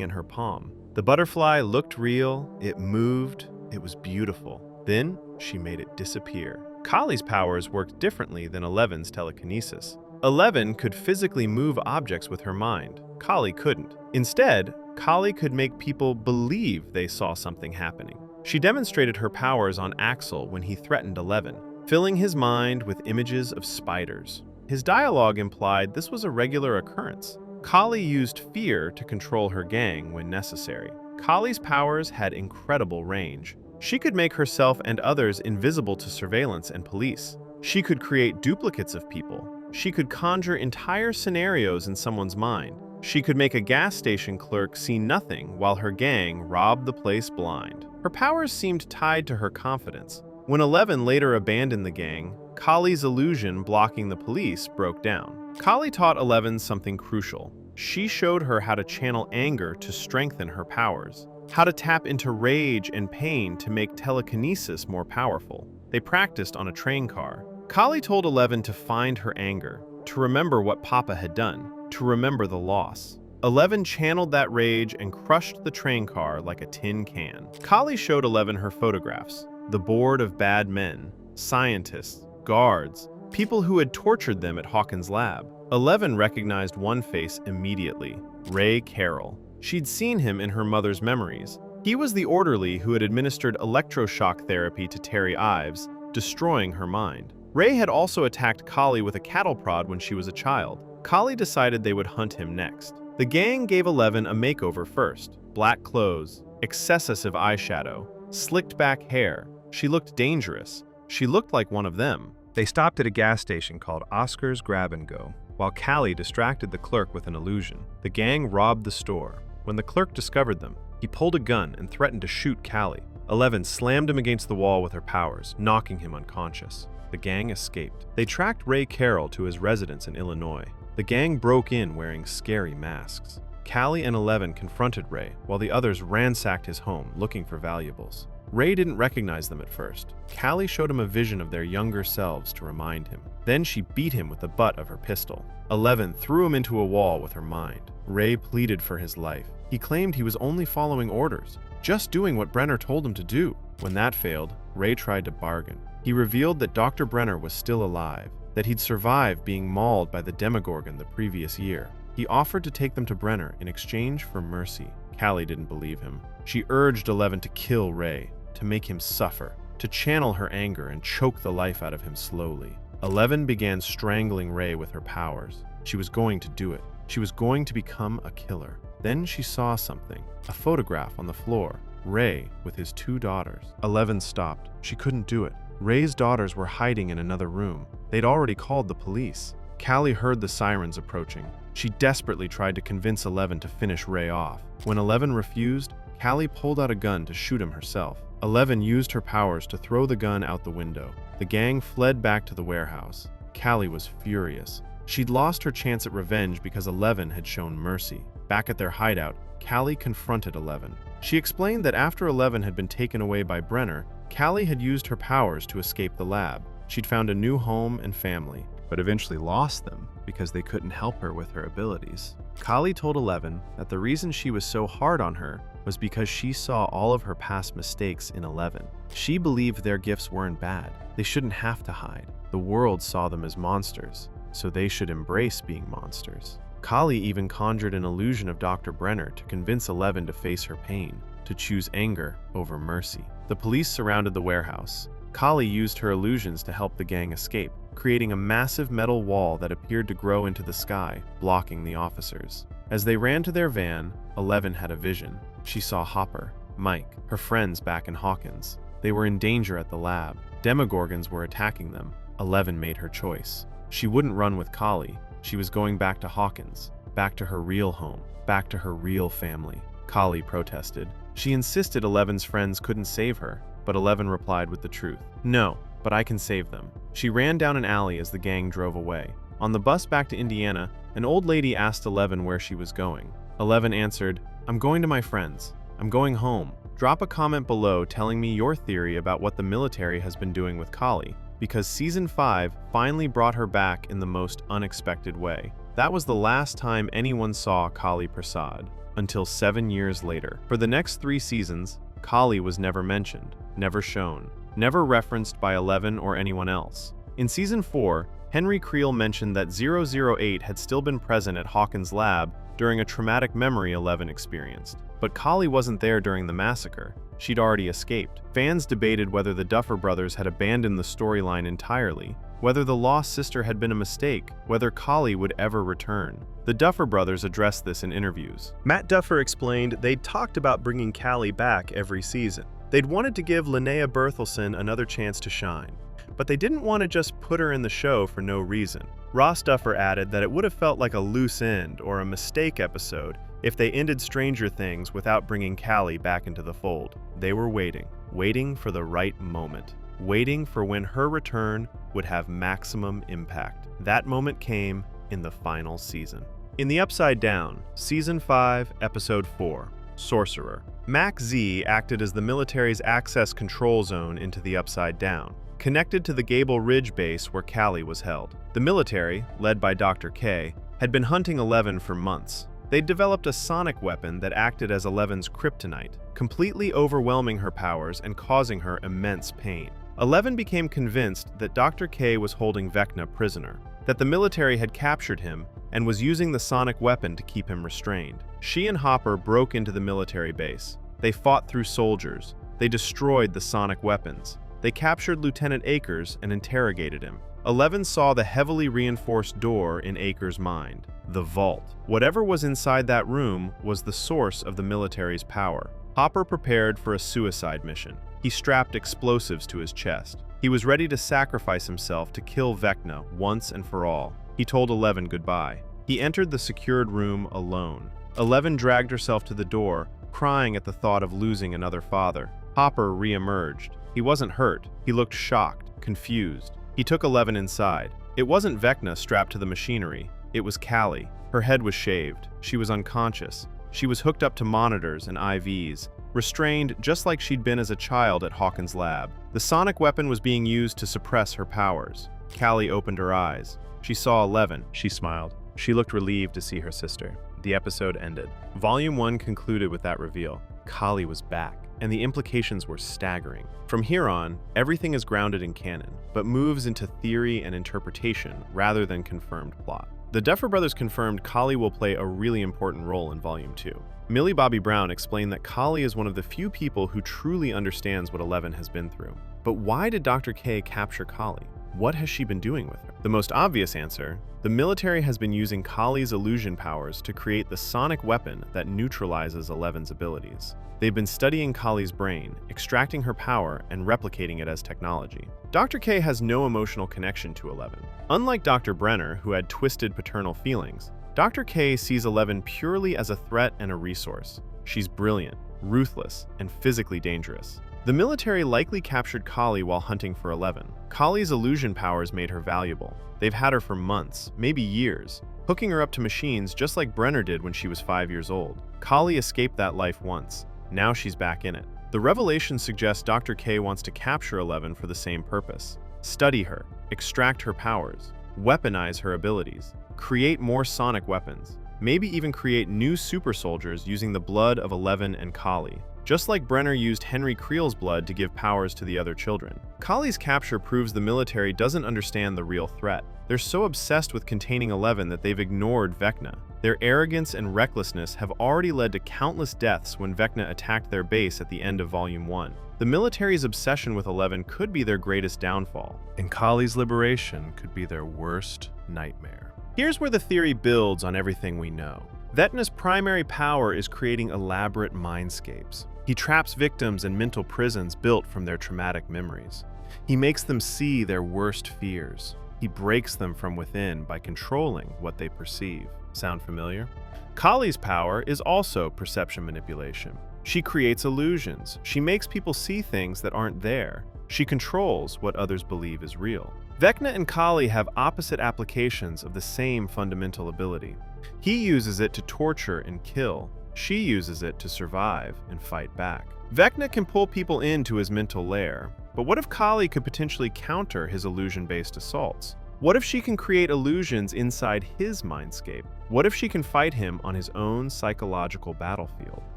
A: in her palm. The butterfly looked real, it moved, it was beautiful. Then she made it disappear. Callie's powers worked differently than 11's telekinesis. 11 could physically move objects with her mind. Callie couldn't. Instead, Callie could make people believe they saw something happening. She demonstrated her powers on Axel when he threatened 11, filling his mind with images of spiders. His dialogue implied this was a regular occurrence. Callie used fear to control her gang when necessary. Callie's powers had incredible range. She could make herself and others invisible to surveillance and police. She could create duplicates of people. She could conjure entire scenarios in someone's mind. She could make a gas station clerk see nothing while her gang robbed the place blind. Her powers seemed tied to her confidence. When 11 later abandoned the gang, Callie's illusion blocking the police broke down. Callie taught 11 something crucial. She showed her how to channel anger to strengthen her powers, how to tap into rage and pain to make telekinesis more powerful. They practiced on a train car. Callie told 11 to find her anger, to remember what Papa had done, to remember the loss. 11 channeled that rage and crushed the train car like a tin can. Callie showed 11 her photographs, the board of bad men, scientists, guards, people who had tortured them at Hawkins' lab. 11 recognized one face immediately, Ray Carroll. She'd seen him in her mother's memories. He was the orderly who had administered electroshock therapy to Terry Ives, destroying her mind. Ray had also attacked Callie with a cattle prod when she was a child. Callie decided they would hunt him next. The gang gave 11 a makeover first. Black clothes, excessive eyeshadow, slicked back hair. She looked dangerous. She looked like one of them. They stopped at a gas station called Oscar's Grab and Go, while Callie distracted the clerk with an illusion. The gang robbed the store. When the clerk discovered them, he pulled a gun and threatened to shoot Callie. 11 slammed him against the wall with her powers, knocking him unconscious. The gang escaped. They tracked Ray Carroll to his residence in Illinois. The gang broke in wearing scary masks. Callie and 11 confronted Ray, while the others ransacked his home looking for valuables. Ray didn't recognize them at first. Callie showed him a vision of their younger selves to remind him. Then she beat him with the butt of her pistol. 11 threw him into a wall with her mind. Ray pleaded for his life. He claimed he was only following orders, just doing what Brenner told him to do. When that failed, Ray tried to bargain. He revealed that Dr. Brenner was still alive, that he'd survived being mauled by the Demogorgon the previous year. He offered to take them to Brenner in exchange for mercy. Callie didn't believe him. She urged 11 to kill Ray, to make him suffer, to channel her anger and choke the life out of him slowly. 11 began strangling Ray with her powers. She was going to do it. She was going to become a killer. Then she saw something, a photograph on the floor. Ray with his 2 daughters. 11 stopped. She couldn't do it. Ray's daughters were hiding in another room. They'd already called the police. Callie heard the sirens approaching. She desperately tried to convince 11 to finish Ray off. When 11 refused, Callie pulled out a gun to shoot him herself. 11 used her powers to throw the gun out the window. The gang fled back to the warehouse. Callie was furious. She'd lost her chance at revenge because 11 had shown mercy. Back at their hideout, Callie confronted 11. She explained that after 11 had been taken away by Brenner, Callie had used her powers to escape the lab. She'd found a new home and family, but eventually lost them because they couldn't help her with her abilities. Callie told 11 that the reason she was so hard on her was because she saw all of her past mistakes in 11. She believed their gifts weren't bad. They shouldn't have to hide. The world saw them as monsters, so they should embrace being monsters. Callie even conjured an illusion of Dr. Brenner to convince 11 to face her pain, to choose anger over mercy. The police surrounded the warehouse. Callie used her illusions to help the gang escape. creating a massive metal wall that appeared to grow into the sky, blocking the officers. As they ran to their van, 11 had a vision. She saw Hopper, Mike, her friends back in Hawkins. They were in danger at the lab. Demogorgons were attacking them. 11 made her choice. She wouldn't run with Kali. She was going back to Hawkins, back to her real home, back to her real family. Kali protested. She insisted 11's friends couldn't save her, but 11 replied with the truth. No, but I can save them. She ran down an alley as the gang drove away. On the bus back to Indiana, an old lady asked 11 where she was going. 11 answered, "I'm going to my friends. I'm going home." Drop a comment below telling me your theory about what the military has been doing with Kali, because Season 5 finally brought her back in the most unexpected way. That was the last time anyone saw Kali Prasad, until 7 years later. For the next 3 seasons, Kali was never mentioned, never shown, never referenced by 11 or anyone else. In Season 4, Henry Creel mentioned that 008 had still been present at Hawkins' lab during a traumatic memory 11 experienced. But Kali wasn't there during the massacre. She'd already escaped. Fans debated whether the Duffer Brothers had abandoned the storyline entirely, whether the lost sister had been a mistake, whether Kali would ever return. The Duffer Brothers addressed this in interviews. Matt Duffer explained they'd talked about bringing Kali back every season. They'd wanted to give Linnea Berthelsen another chance to shine, but they didn't want to just put her in the show for no reason. Ross Duffer added that it would have felt like a loose end or a mistake episode if they ended Stranger Things without bringing Kali back into the fold. They were waiting for the right moment, waiting for when her return would have maximum impact. That moment came in the final season. In The Upside Down, Season 5, Episode 4, Sorcerer, Mac Z acted as the military's access control zone into the Upside Down, connected to the Gable Ridge base where Kali was held. The military, led by Dr. K, had been hunting 11 for months. They'd developed a sonic weapon that acted as 11's kryptonite, completely overwhelming her powers and causing her immense pain. 11 became convinced that Dr. K was holding Vecna prisoner, that the military had captured him and was using the sonic weapon to keep him restrained. She and Hopper broke into the military base. They fought through soldiers. They destroyed the sonic weapons. They captured Lieutenant Akers and interrogated him. 11 saw the heavily reinforced door in Akers' mind, the vault. Whatever was inside that room was the source of the military's power. Hopper prepared for a suicide mission. He strapped explosives to his chest. He was ready to sacrifice himself to kill Vecna once and for all. He told 11 goodbye. He entered the secured room alone. 11 dragged herself to the door, crying at the thought of losing another father. Hopper re-emerged. He wasn't hurt. He looked shocked, confused. He took 11 inside. It wasn't Vecna strapped to the machinery. It was Kali. Her head was shaved. She was unconscious. She was hooked up to monitors and IVs, restrained just like she'd been as a child at Hawkins' lab. The sonic weapon was being used to suppress her powers. Kali opened her eyes. She saw 11. She smiled. She looked relieved to see her sister. The episode ended. Volume 1 concluded with that reveal. Kali was back, and the implications were staggering. From here on, everything is grounded in canon, but moves into theory and interpretation rather than confirmed plot. The Duffer Brothers confirmed Kali will play a really important role in Volume 2. Millie Bobby Brown explained that Kali is one of the few people who truly understands what 11 has been through. But why did Dr. K capture Kali? What has she been doing with her? The most obvious answer: the military has been using Kali's illusion powers to create the sonic weapon that neutralizes 11's abilities. They've been studying Kali's brain, extracting her power, and replicating it as technology. Dr. K has no emotional connection to 11. Unlike Dr. Brenner, who had twisted paternal feelings, Dr. K sees 11 purely as a threat and a resource. She's brilliant, ruthless, and physically dangerous. The military likely captured Kali while hunting for 11. Kali's illusion powers made her valuable. They've had her for months, maybe years, hooking her up to machines just like Brenner did when she was 5 years old. Kali escaped that life once. Now she's back in it. The revelation suggests Dr. K wants to capture 11 for the same purpose. Study her, extract her powers, weaponize her abilities, create more sonic weapons, maybe even create new super soldiers using the blood of 11 and Kali, just like Brenner used Henry Creel's blood to give powers to the other children. Kali's capture proves the military doesn't understand the real threat. They're so obsessed with containing 11 that they've ignored Vecna. Their arrogance and recklessness have already led to countless deaths when Vecna attacked their base at the end of Volume 1. The military's obsession with 11 could be their greatest downfall, and Kali's liberation could be their worst nightmare. Here's where the theory builds on everything we know. Vecna's primary power is creating elaborate mindscapes. He traps victims in mental prisons built from their traumatic memories. He makes them see their worst fears. He breaks them from within by controlling what they perceive. Sound familiar? Kali's power is also perception manipulation. She creates illusions. She makes people see things that aren't there. She controls what others believe is real. Vecna and Kali have opposite applications of the same fundamental ability. He uses it to torture and kill. She uses it to survive and fight back. Vecna can pull people into his mental lair, but what if Kali could potentially counter his illusion-based assaults? What if she can create illusions inside his mindscape? What if she can fight him on his own psychological battlefield?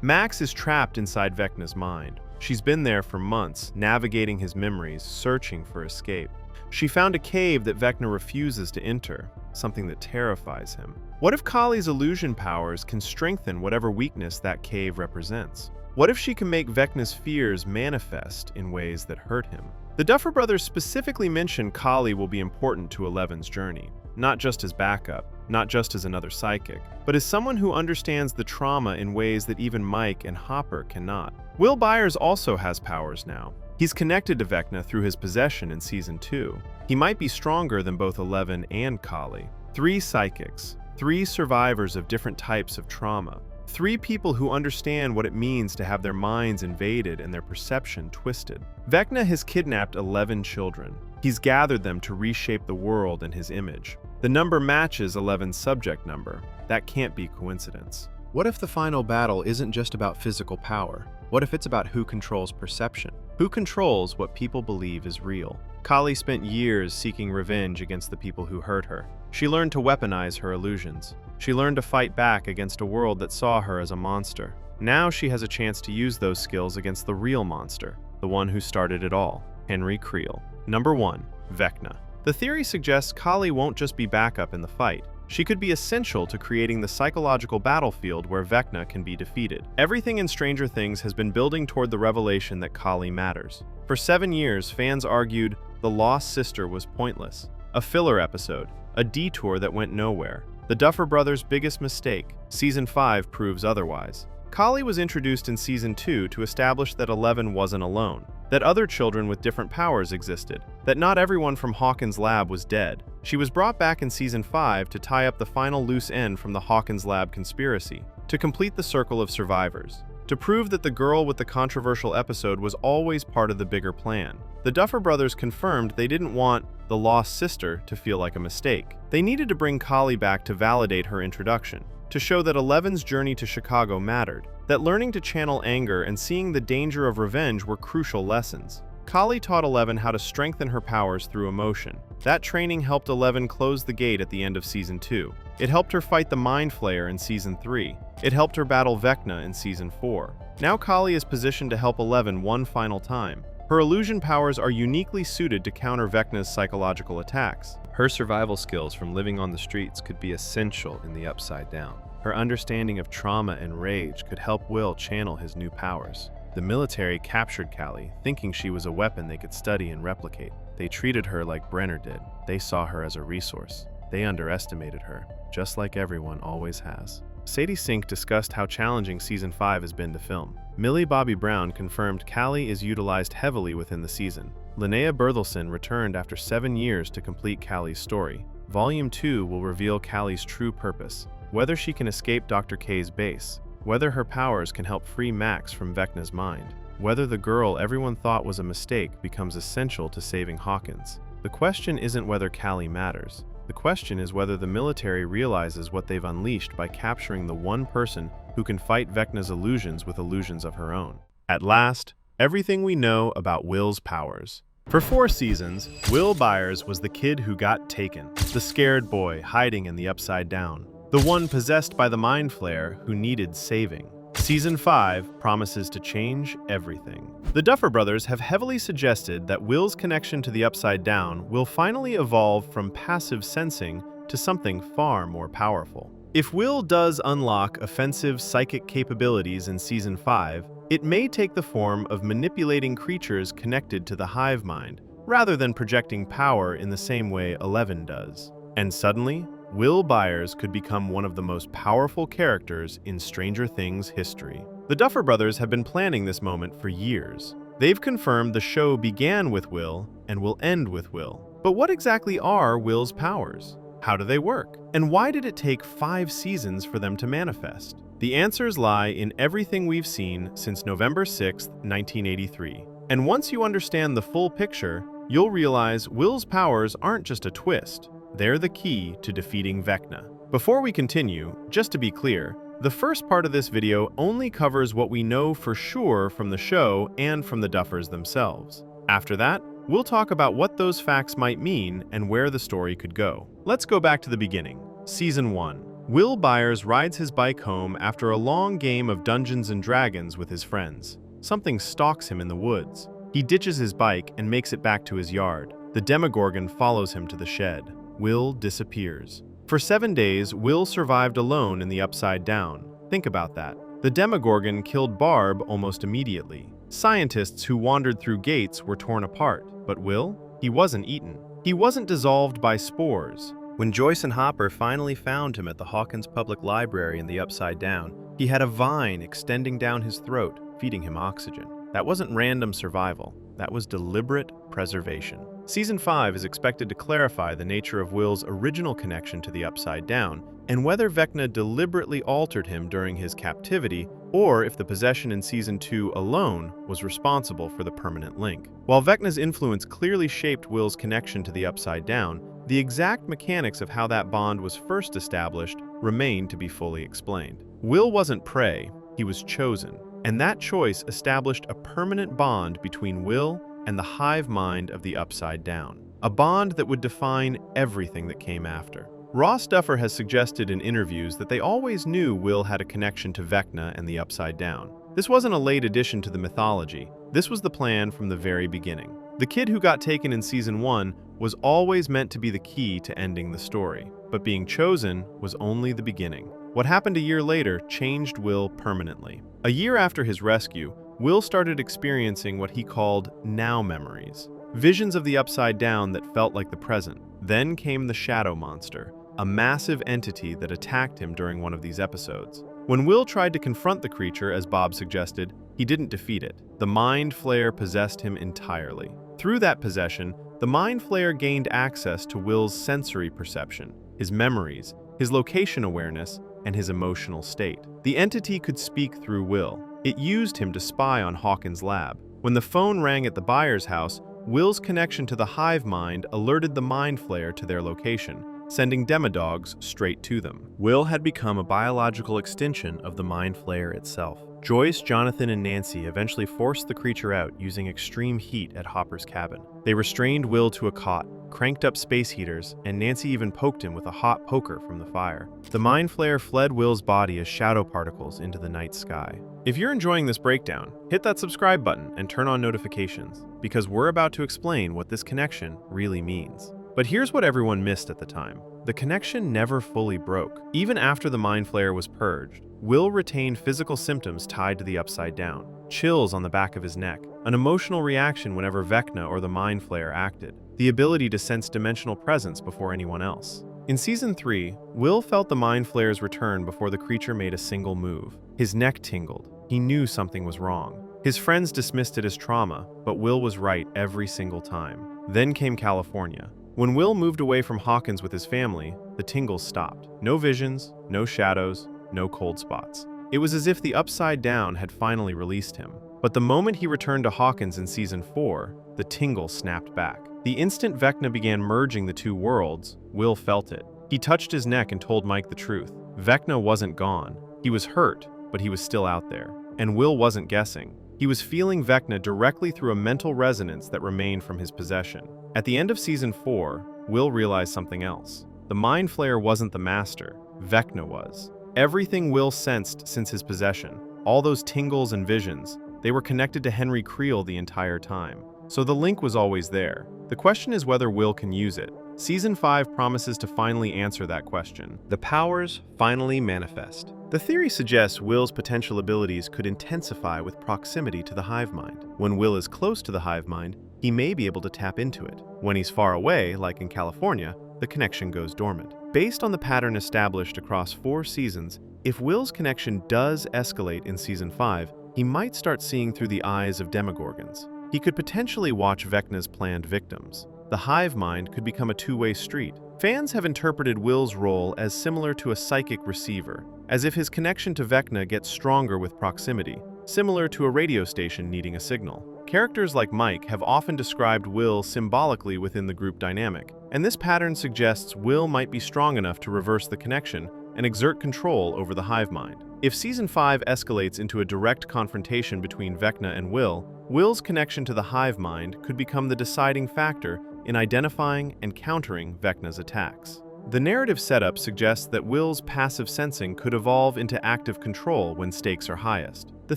A: Max is trapped inside Vecna's mind. She's been there for months, navigating his memories, searching for escape. She found a cave that Vecna refuses to enter, something that terrifies him. What if Kali's illusion powers can strengthen whatever weakness that cave represents? What if she can make Vecna's fears manifest in ways that hurt him? The Duffer Brothers specifically mention Kali will be important to Eleven's journey, not just as backup, not just as another psychic, but as someone who understands the trauma in ways that even Mike and Hopper cannot. Will Byers also has powers now. He's connected to Vecna through his possession in Season 2. He might be stronger than both Eleven and Kali. 3 psychics, 3 survivors of different types of trauma. 3 people who understand what it means to have their minds invaded and their perception twisted. Vecna has kidnapped 11 children. He's gathered them to reshape the world in his image. The number matches 11's subject number. That can't be coincidence. What if the final battle isn't just about physical power? What if it's about who controls perception? Who controls what people believe is real? Kali spent years seeking revenge against the people who hurt her. She learned to weaponize her illusions. She learned to fight back against a world that saw her as a monster. Now she has a chance to use those skills against the real monster, the one who started it all, Henry Creel. Number 1. Vecna. The theory suggests Kali won't just be backup in the fight. She could be essential to creating the psychological battlefield where Vecna can be defeated. Everything in Stranger Things has been building toward the revelation that Kali matters. For 7 years, fans argued the lost sister was pointless, a filler episode, a detour that went nowhere. The Duffer Brothers' biggest mistake. Season 5 proves otherwise. Kali was introduced in Season 2 to establish that 11 wasn't alone, that other children with different powers existed, that not everyone from Hawkins' lab was dead. She was brought back in Season 5 to tie up the final loose end from the Hawkins lab conspiracy, to complete the circle of survivors, to prove that the girl with the controversial episode was always part of the bigger plan. The Duffer Brothers confirmed they didn't want the lost sister to feel like a mistake. They needed to bring Kali back to validate her introduction, to show that 11's journey to Chicago mattered, that learning to channel anger and seeing the danger of revenge were crucial lessons. Kali taught 11 how to strengthen her powers through emotion. That training helped 11 close the gate at the end of Season 2. It helped her fight the Mind Flayer in Season 3. It helped her battle Vecna in Season 4. Now Kali is positioned to help 11 one final time. Her illusion powers are uniquely suited to counter Vecna's psychological attacks. Her survival skills from living on the streets could be essential in the Upside Down. Her understanding of trauma and rage could help Will channel his new powers. The military captured Kali, thinking she was a weapon they could study and replicate. They treated her like Brenner did. They saw her as a resource. They underestimated her, just like everyone always has. Sadie Sink discussed how challenging Season 5 has been to film. Millie Bobby Brown confirmed Kali is utilized heavily within the season. Linnea Berthelsen returned after 7 years to complete Kali's story. Volume 2 will reveal Kali's true purpose, whether she can escape Dr. K's base, whether her powers can help free Max from Vecna's mind, whether the girl everyone thought was a mistake becomes essential to saving Hawkins. The question isn't whether Kali matters. The question is whether the military realizes what they've unleashed by capturing the one person who can fight Vecna's illusions with illusions of her own. At last, everything we know about Will's powers. For 4 seasons, Will Byers was the kid who got taken, the scared boy hiding in the Upside Down, the one possessed by the Mind Flayer who needed saving. Season 5 promises to change everything. The Duffer Brothers have heavily suggested that Will's connection to the Upside Down will finally evolve from passive sensing to something far more powerful. If Will does unlock offensive psychic capabilities in Season 5, it may take the form of manipulating creatures connected to the hive mind, rather than projecting power in the same way Eleven does. And suddenly, Will Byers could become one of the most powerful characters in Stranger Things history. The Duffer Brothers have been planning this moment for years. They've confirmed the show began with Will and will end with Will. But what exactly are Will's powers? How do they work? And why did it take 5 seasons for them to manifest? The answers lie in everything we've seen since November 6, 1983. And once you understand the full picture, you'll realize Will's powers aren't just a twist. They're the key to defeating Vecna. Before we continue, just to be clear, the first part of this video only covers what we know for sure from the show and from the Duffers themselves. After that, we'll talk about what those facts might mean and where the story could go. Let's go back to the beginning. Season 1. Will Byers rides his bike home after a long game of Dungeons & Dragons with his friends. Something stalks him in the woods. He ditches his bike and makes it back to his yard. The Demogorgon follows him to the shed. Will disappears. For 7 days, Will survived alone in the Upside Down. Think about that. The Demogorgon killed Barb almost immediately. Scientists who wandered through gates were torn apart, but Will? He wasn't eaten. He wasn't dissolved by spores. When Joyce and Hopper finally found him at the Hawkins Public Library in the Upside Down, he had a vine extending down his throat, feeding him oxygen. That wasn't random survival. That was deliberate preservation. Season 5 is expected to clarify the nature of Will's original connection to the Upside Down, and whether Vecna deliberately altered him during his captivity, or if the possession in Season 2 alone was responsible for the permanent link. While Vecna's influence clearly shaped Will's connection to the Upside Down, the exact mechanics of how that bond was first established remain to be fully explained. Will wasn't prey, he was chosen, and that choice established a permanent bond between Will and the hive mind of the Upside Down, a bond that would define everything that came after. Ross Duffer has suggested in interviews that they always knew Will had a connection to Vecna and the Upside Down. This wasn't a late addition to the mythology. This was the plan from the very beginning. The kid who got taken in Season 1 was always meant to be the key to ending the story, but being chosen was only the beginning. What happened a year later changed Will permanently. A year after his rescue, Will started experiencing what he called now memories, visions of the Upside Down that felt like the present. Then came the Shadow Monster, a massive entity that attacked him during one of these episodes. When Will tried to confront the creature, as Bob suggested, he didn't defeat it. The Mind Flayer possessed him entirely. Through that possession, the Mind Flayer gained access to Will's sensory perception, his memories, his location awareness, and his emotional state. The entity could speak through Will. It used him to spy on Hawkins' lab. When the phone rang at the Byers' house, Will's connection to the hive mind alerted the Mind Flayer to their location, sending Demodogs straight to them. Will had become a biological extension of the Mind Flayer itself. Joyce, Jonathan, and Nancy eventually forced the creature out using extreme heat at Hopper's cabin. They restrained Will to a cot, cranked up space heaters, and Nancy even poked him with a hot poker from the fire. The Mind Flayer fled Will's body as shadow particles into the night sky. If you're enjoying this breakdown, hit that subscribe button and turn on notifications, because we're about to explain what this connection really means. But here's what everyone missed at the time. The connection never fully broke. Even after the Mind Flayer was purged, Will retained physical symptoms tied to the Upside Down. Chills on the back of his neck, an emotional reaction whenever Vecna or the Mind Flayer acted, the ability to sense dimensional presence before anyone else. In Season 3, Will felt the Mind Flayer's return before the creature made a single move. His neck tingled. He knew something was wrong. His friends dismissed it as trauma, but Will was right every single time. Then came California. When Will moved away from Hawkins with his family, the tingles stopped. No visions, no shadows, no cold spots. It was as if the Upside Down had finally released him. But the moment he returned to Hawkins in Season 4, the tingle snapped back. The instant Vecna began merging the two worlds, Will felt it. He touched his neck and told Mike the truth. Vecna wasn't gone. He was hurt, but he was still out there. And Will wasn't guessing. He was feeling Vecna directly through a mental resonance that remained from his possession. At the end of Season 4, Will realized something else. The Mind Flayer wasn't the master, Vecna was. Everything Will sensed since his possession, All those tingles and visions, they were connected to Henry Creel the entire time. So the link was always there. The question is whether Will can use it. Season 5 promises to finally answer that question. The powers finally manifest. The theory suggests Will's potential abilities could intensify with proximity to the hive mind. When Will is close to the hive mind, he may be able to tap into it. When he's far away, like in California, the connection goes dormant. Based on the pattern established across 4 seasons, if Will's connection does escalate in Season 5, he might start seeing through the eyes of Demogorgons. He could potentially watch Vecna's planned victims. The hive mind could become a two-way street. Fans have interpreted Will's role as similar to a psychic receiver, as if his connection to Vecna gets stronger with proximity, similar to a radio station needing a signal. Characters like Mike have often described Will symbolically within the group dynamic, and this pattern suggests Will might be strong enough to reverse the connection and exert control over the hive mind. If Season 5 escalates into a direct confrontation between Vecna and Will, Will's connection to the hive mind could become the deciding factor in identifying and countering Vecna's attacks. The narrative setup suggests that Will's passive sensing could evolve into active control when stakes are highest. The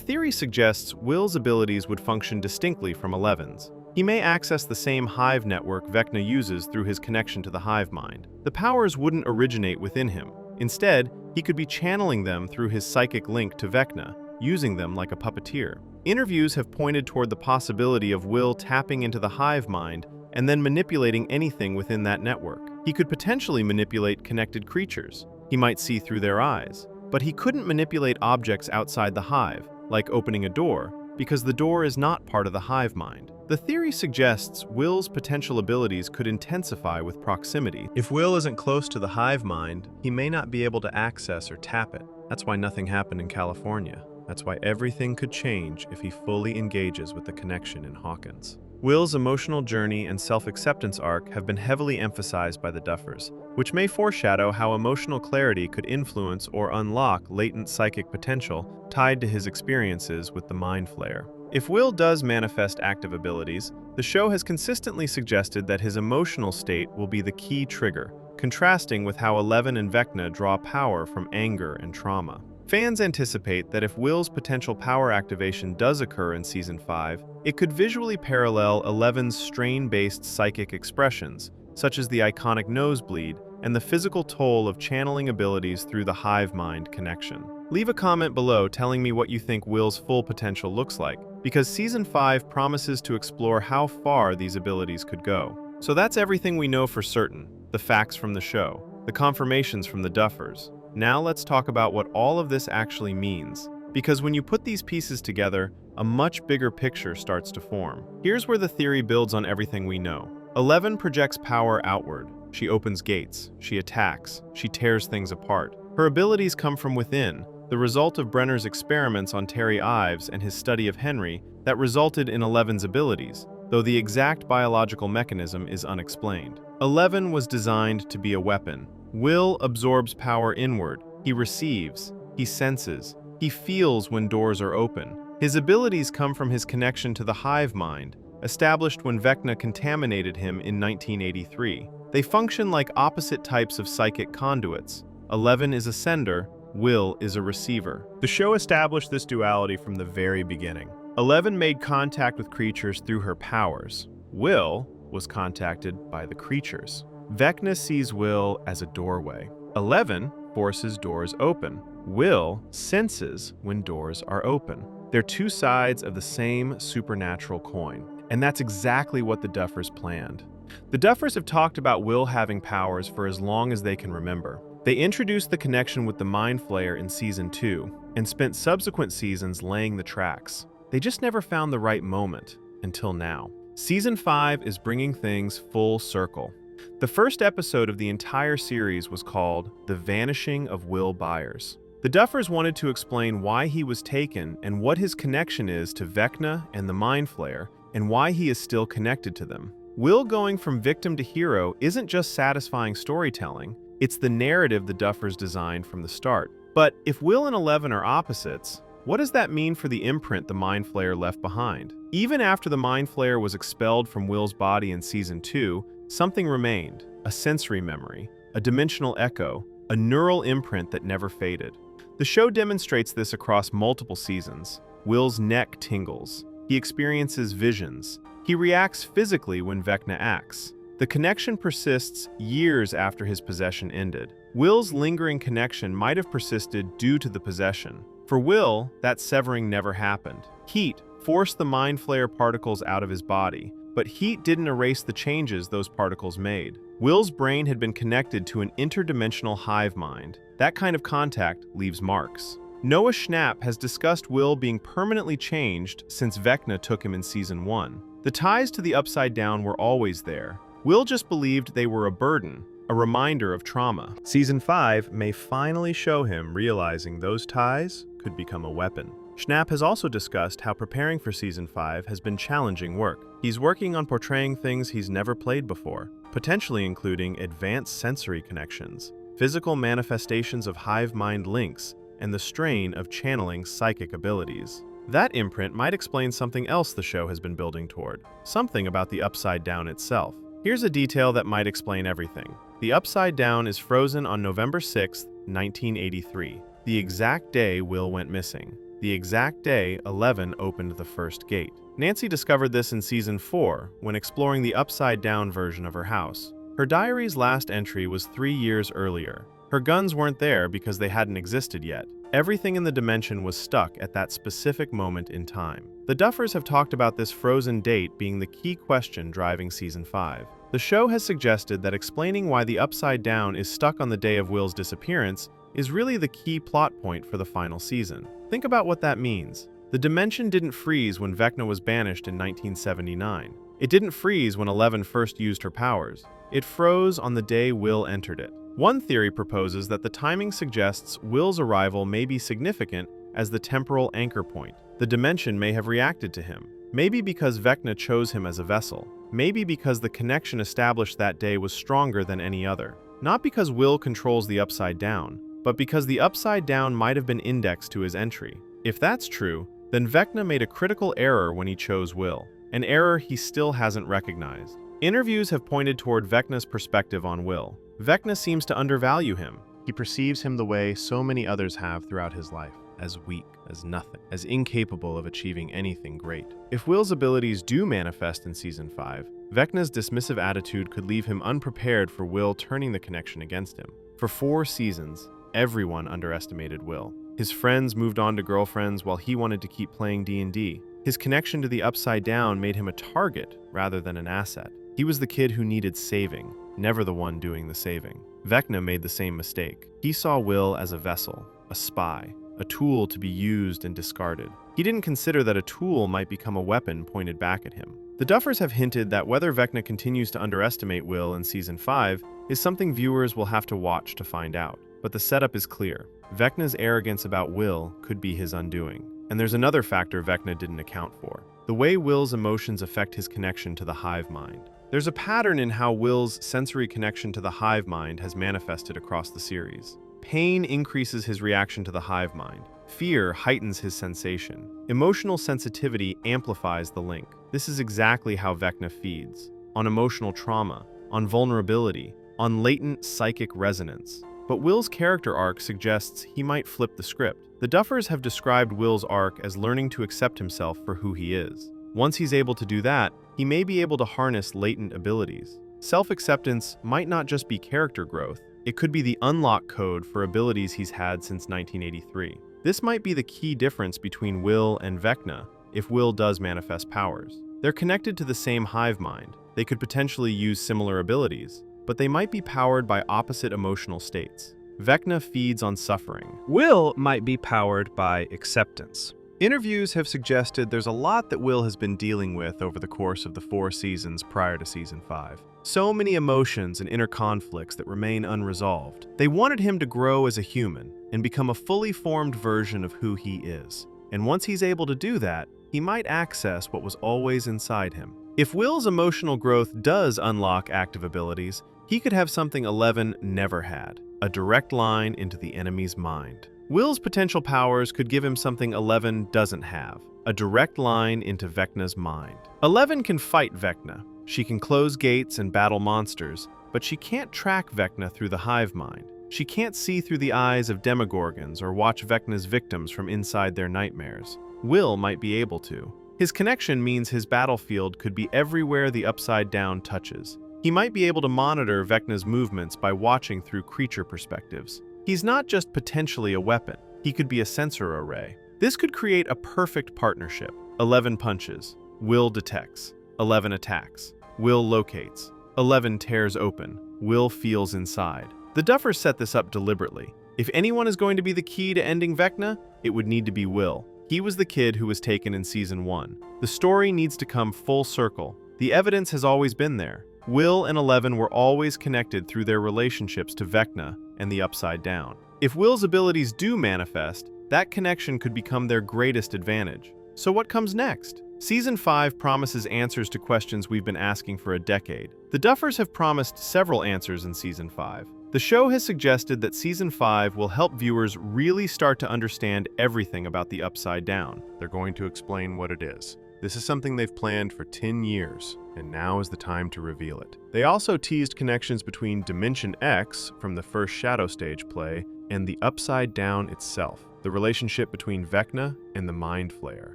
A: theory suggests Will's abilities would function distinctly from Eleven's. He may access the same hive network Vecna uses through his connection to the hive mind. The powers wouldn't originate within him. Instead, he could be channeling them through his psychic link to Vecna, using them like a puppeteer. Interviews have pointed toward the possibility of Will tapping into the hive mind and then manipulating anything within that network. He could potentially manipulate connected creatures. He might see through their eyes. But he couldn't manipulate objects outside the hive, like opening a door, because the door is not part of the hive mind. The theory suggests Will's potential abilities could intensify with proximity. If Will isn't close to the hive mind, he may not be able to access or tap it. That's why nothing happened in California. That's why everything could change if he fully engages with the connection in Hawkins. Will's emotional journey and self-acceptance arc have been heavily emphasized by the Duffers, which may foreshadow how emotional clarity could influence or unlock latent psychic potential tied to his experiences with the Mind Flayer. If Will does manifest active abilities, the show has consistently suggested that his emotional state will be the key trigger, contrasting with how Eleven and Vecna draw power from anger and trauma. Fans anticipate that if Will's potential power activation does occur in Season 5, it could visually parallel Eleven's strain-based psychic expressions, such as the iconic nosebleed and the physical toll of channeling abilities through the hive-mind connection. Leave a comment below telling me what you think Will's full potential looks like, because Season 5 promises to explore how far these abilities could go. So that's everything we know for certain, the facts from the show, the confirmations from the Duffers. Now let's talk about what all of this actually means, because when you put these pieces together, a much bigger picture starts to form. Here's where the theory builds on everything we know. Eleven projects power outward. She opens gates, she attacks, she tears things apart. Her abilities come from within, the result of Brenner's experiments on Terry Ives and his study of Henry that resulted in Eleven's abilities, though the exact biological mechanism is unexplained. Eleven was designed to be a weapon. Will absorbs power inward. He receives, he senses, he feels when doors are open. His abilities come from his connection to the hive mind, established when Vecna contaminated him in 1983. They function like opposite types of psychic conduits. Eleven is a sender, Will is a receiver. The show established this duality from the very beginning. Eleven made contact with creatures through her powers. Will was contacted by the creatures. Vecna sees Will as a doorway. Eleven forces doors open. Will senses when doors are open. They're two sides of the same supernatural coin. And that's exactly what the Duffers planned. The Duffers have talked about Will having powers for as long as they can remember. They introduced the connection with the Mind Flayer in Season 2 and spent subsequent seasons laying the tracks. They just never found the right moment, until now. Season 5 is bringing things full circle. The first episode of the entire series was called The Vanishing of Will Byers. The Duffers wanted to explain why he was taken and what his connection is to Vecna and the Mind Flayer, and why he is still connected to them. Will going from victim to hero isn't just satisfying storytelling, it's the narrative the Duffers designed from the start. But if Will and Eleven are opposites, what does that mean for the imprint the Mind Flayer left behind? Even after the Mind Flayer was expelled from Will's body in Season 2, something remained, a sensory memory, a dimensional echo, a neural imprint that never faded. The show demonstrates this across multiple seasons. Will's neck tingles. He experiences visions. He reacts physically when Vecna acts. The connection persists years after his possession ended. Will's lingering connection might have persisted due to the possession. For Will, that severing never happened. Heat forced the Mind Flayer particles out of his body, but heat didn't erase the changes those particles made. Will's brain had been connected to an interdimensional hive mind. That kind of contact leaves marks. Noah Schnapp has discussed Will being permanently changed since Vecna took him in Season 1. The ties to the Upside Down were always there. Will just believed they were a burden, a reminder of trauma. Season 5 may finally show him realizing those ties could become a weapon. Schnapp has also discussed how preparing for Season 5 has been challenging work. He's working on portraying things he's never played before, potentially including advanced sensory connections, physical manifestations of hive mind links, and the strain of channeling psychic abilities. That imprint might explain something else the show has been building toward, something about the Upside Down itself. Here's a detail that might explain everything. The Upside Down is frozen on November 6, 1983, the exact day Will went missing, the exact day 11 opened the first gate. Nancy discovered this in Season 4 when exploring the Upside Down version of her house. Her diary's last entry was 3 years earlier. Her guns weren't there because they hadn't existed yet. Everything in the dimension was stuck at that specific moment in time. The Duffers have talked about this frozen date being the key question driving Season 5. The show has suggested that explaining why the Upside Down is stuck on the day of Will's disappearance is really the key plot point for the final season. Think about what that means. The dimension didn't freeze when Vecna was banished in 1979. It didn't freeze when Eleven first used her powers. It froze on the day Will entered it. One theory proposes that the timing suggests Will's arrival may be significant as the temporal anchor point. The dimension may have reacted to him. Maybe because Vecna chose him as a vessel. Maybe because the connection established that day was stronger than any other. Not because Will controls the Upside Down, but because the Upside Down might have been indexed to his entry. If that's true, then Vecna made a critical error when he chose Will, an error he still hasn't recognized. Interviews have pointed toward Vecna's perspective on Will. Vecna seems to undervalue him. He perceives him the way so many others have throughout his life, as weak, as nothing, as incapable of achieving anything great. If Will's abilities do manifest in Season 5, Vecna's dismissive attitude could leave him unprepared for Will turning the connection against him. For 4 seasons, everyone underestimated Will. His friends moved on to girlfriends while he wanted to keep playing D&D. His connection to the Upside Down made him a target rather than an asset. He was the kid who needed saving, never the one doing the saving. Vecna made the same mistake. He saw Will as a vessel, a spy, a tool to be used and discarded. He didn't consider that a tool might become a weapon pointed back at him. The Duffers have hinted that whether Vecna continues to underestimate Will in Season 5 is something viewers will have to watch to find out. But the setup is clear. Vecna's arrogance about Will could be his undoing. And there's another factor Vecna didn't account for: the way Will's emotions affect his connection to the hive mind. There's a pattern in how Will's sensory connection to the hive mind has manifested across the series. Pain increases his reaction to the hive mind. Fear heightens his sensation. Emotional sensitivity amplifies the link. This is exactly how Vecna feeds: on emotional trauma, on vulnerability, on latent psychic resonance. But Will's character arc suggests he might flip the script. The Duffers have described Will's arc as learning to accept himself for who he is. Once he's able to do that, he may be able to harness latent abilities. Self-acceptance might not just be character growth, it could be the unlock code for abilities he's had since 1983. This might be the key difference between Will and Vecna if Will does manifest powers. They're connected to the same hive mind. They could potentially use similar abilities, but they might be powered by opposite emotional states. Vecna feeds on suffering.
B: Will might be powered by acceptance.
A: Interviews have suggested there's a lot that Will has been dealing with over the course of the 4 seasons prior to Season 5. So many emotions and inner conflicts that remain unresolved. They wanted him to grow as a human and become a fully formed version of who he is. And once he's able to do that, he might access what was always inside him. If Will's emotional growth does unlock active abilities, he could have something Eleven never had: a direct line into the enemy's mind. Will's potential powers could give him something Eleven doesn't have: a direct line into Vecna's mind. Eleven can fight Vecna. She can close gates and battle monsters, but she can't track Vecna through the hive mind. She can't see through the eyes of demogorgons or watch Vecna's victims from inside their nightmares. Will might be able to. His connection means his battlefield could be everywhere the Upside Down touches. He might be able to monitor Vecna's movements by watching through creature perspectives. He's not just potentially a weapon, he could be a sensor array. This could create a perfect partnership. 11 punches. Will detects. 11 attacks. Will locates. 11 tears open. Will feels inside. The Duffers set this up deliberately. If anyone is going to be the key to ending Vecna, it would need to be Will. He was the kid who was taken in Season 1. The story needs to come full circle. The evidence has always been there. Will and 11 were always connected through their relationships to Vecna and the Upside Down. If Will's abilities do manifest, that connection could become their greatest advantage. So what comes next? Season 5 promises answers to questions we've been asking for a decade. The Duffers have promised several answers in Season 5. The show has suggested that Season 5 will help viewers really start to understand everything about the Upside Down.
C: They're going to explain what it is. This is something they've planned for 10 years, and now is the time to reveal it. They also teased connections between Dimension X from the first Shadow Stage play and the Upside Down itself, the relationship between Vecna and the Mind Flayer.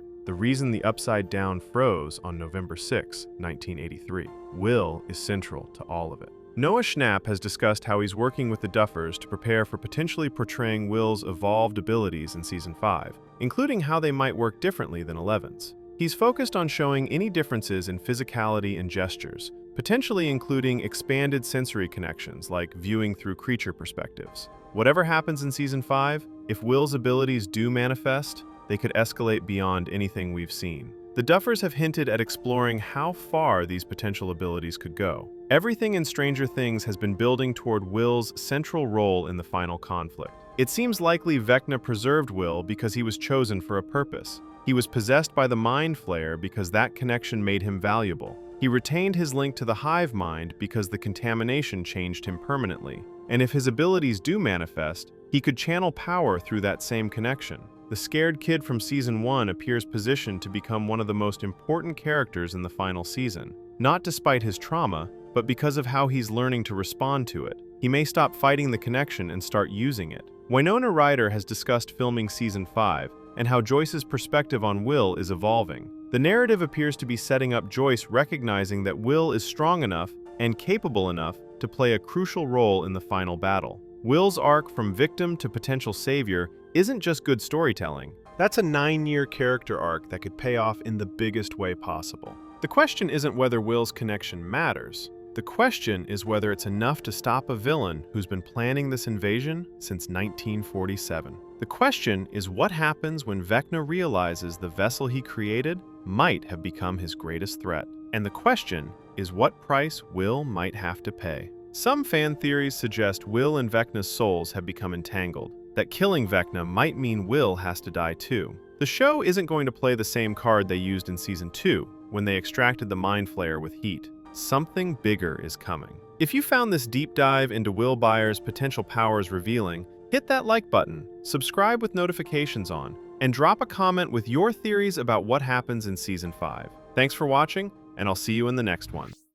C: The reason the Upside Down froze on November 6, 1983. Will is central to all of it. Noah Schnapp has discussed how he's working with the Duffers to prepare for potentially portraying Will's evolved abilities in Season 5, including how they might work differently than 11's. He's focused on showing any differences in physicality and gestures, potentially including expanded sensory connections like viewing through creature perspectives. Whatever happens in Season 5, if Will's abilities do manifest, they could escalate beyond anything we've seen. The Duffers have hinted at exploring how far these potential abilities could go. Everything in Stranger Things has been building toward Will's central role in the final conflict. It seems likely Vecna preserved Will because he was chosen for a purpose. He was possessed by the Mind Flayer because that connection made him valuable. He retained his link to the hive mind because the contamination changed him permanently. And if his abilities do manifest, he could channel power through that same connection. The scared kid from Season 1 appears positioned to become one of the most important characters in the final season, not despite his trauma, but because of how he's learning to respond to it. He may stop fighting the connection and start using it. Winona Ryder has discussed filming Season 5 and how Joyce's perspective on Will is evolving. The narrative appears to be setting up Joyce recognizing that Will is strong enough and capable enough to play a crucial role in the final battle. Will's arc from victim to potential savior isn't just good storytelling. That's a 9-year character arc that could pay off in the biggest way possible. The question isn't whether Will's connection matters. The question is whether it's enough to stop a villain who's been planning this invasion since 1947. The question is what happens when Vecna realizes the vessel he created might have become his greatest threat. And the question is what price Will might have to pay. Some fan theories suggest Will and Vecna's souls have become entangled, that killing Vecna might mean Will has to die too. The show isn't going to play the same card they used in Season 2, when they extracted the Mind Flayer with heat. Something bigger is coming. If you found this deep dive into Will Byers' potential powers revealing, hit that like button, subscribe with notifications on, and drop a comment with your theories about what happens in Season 5. Thanks for watching, and I'll see you in the next one.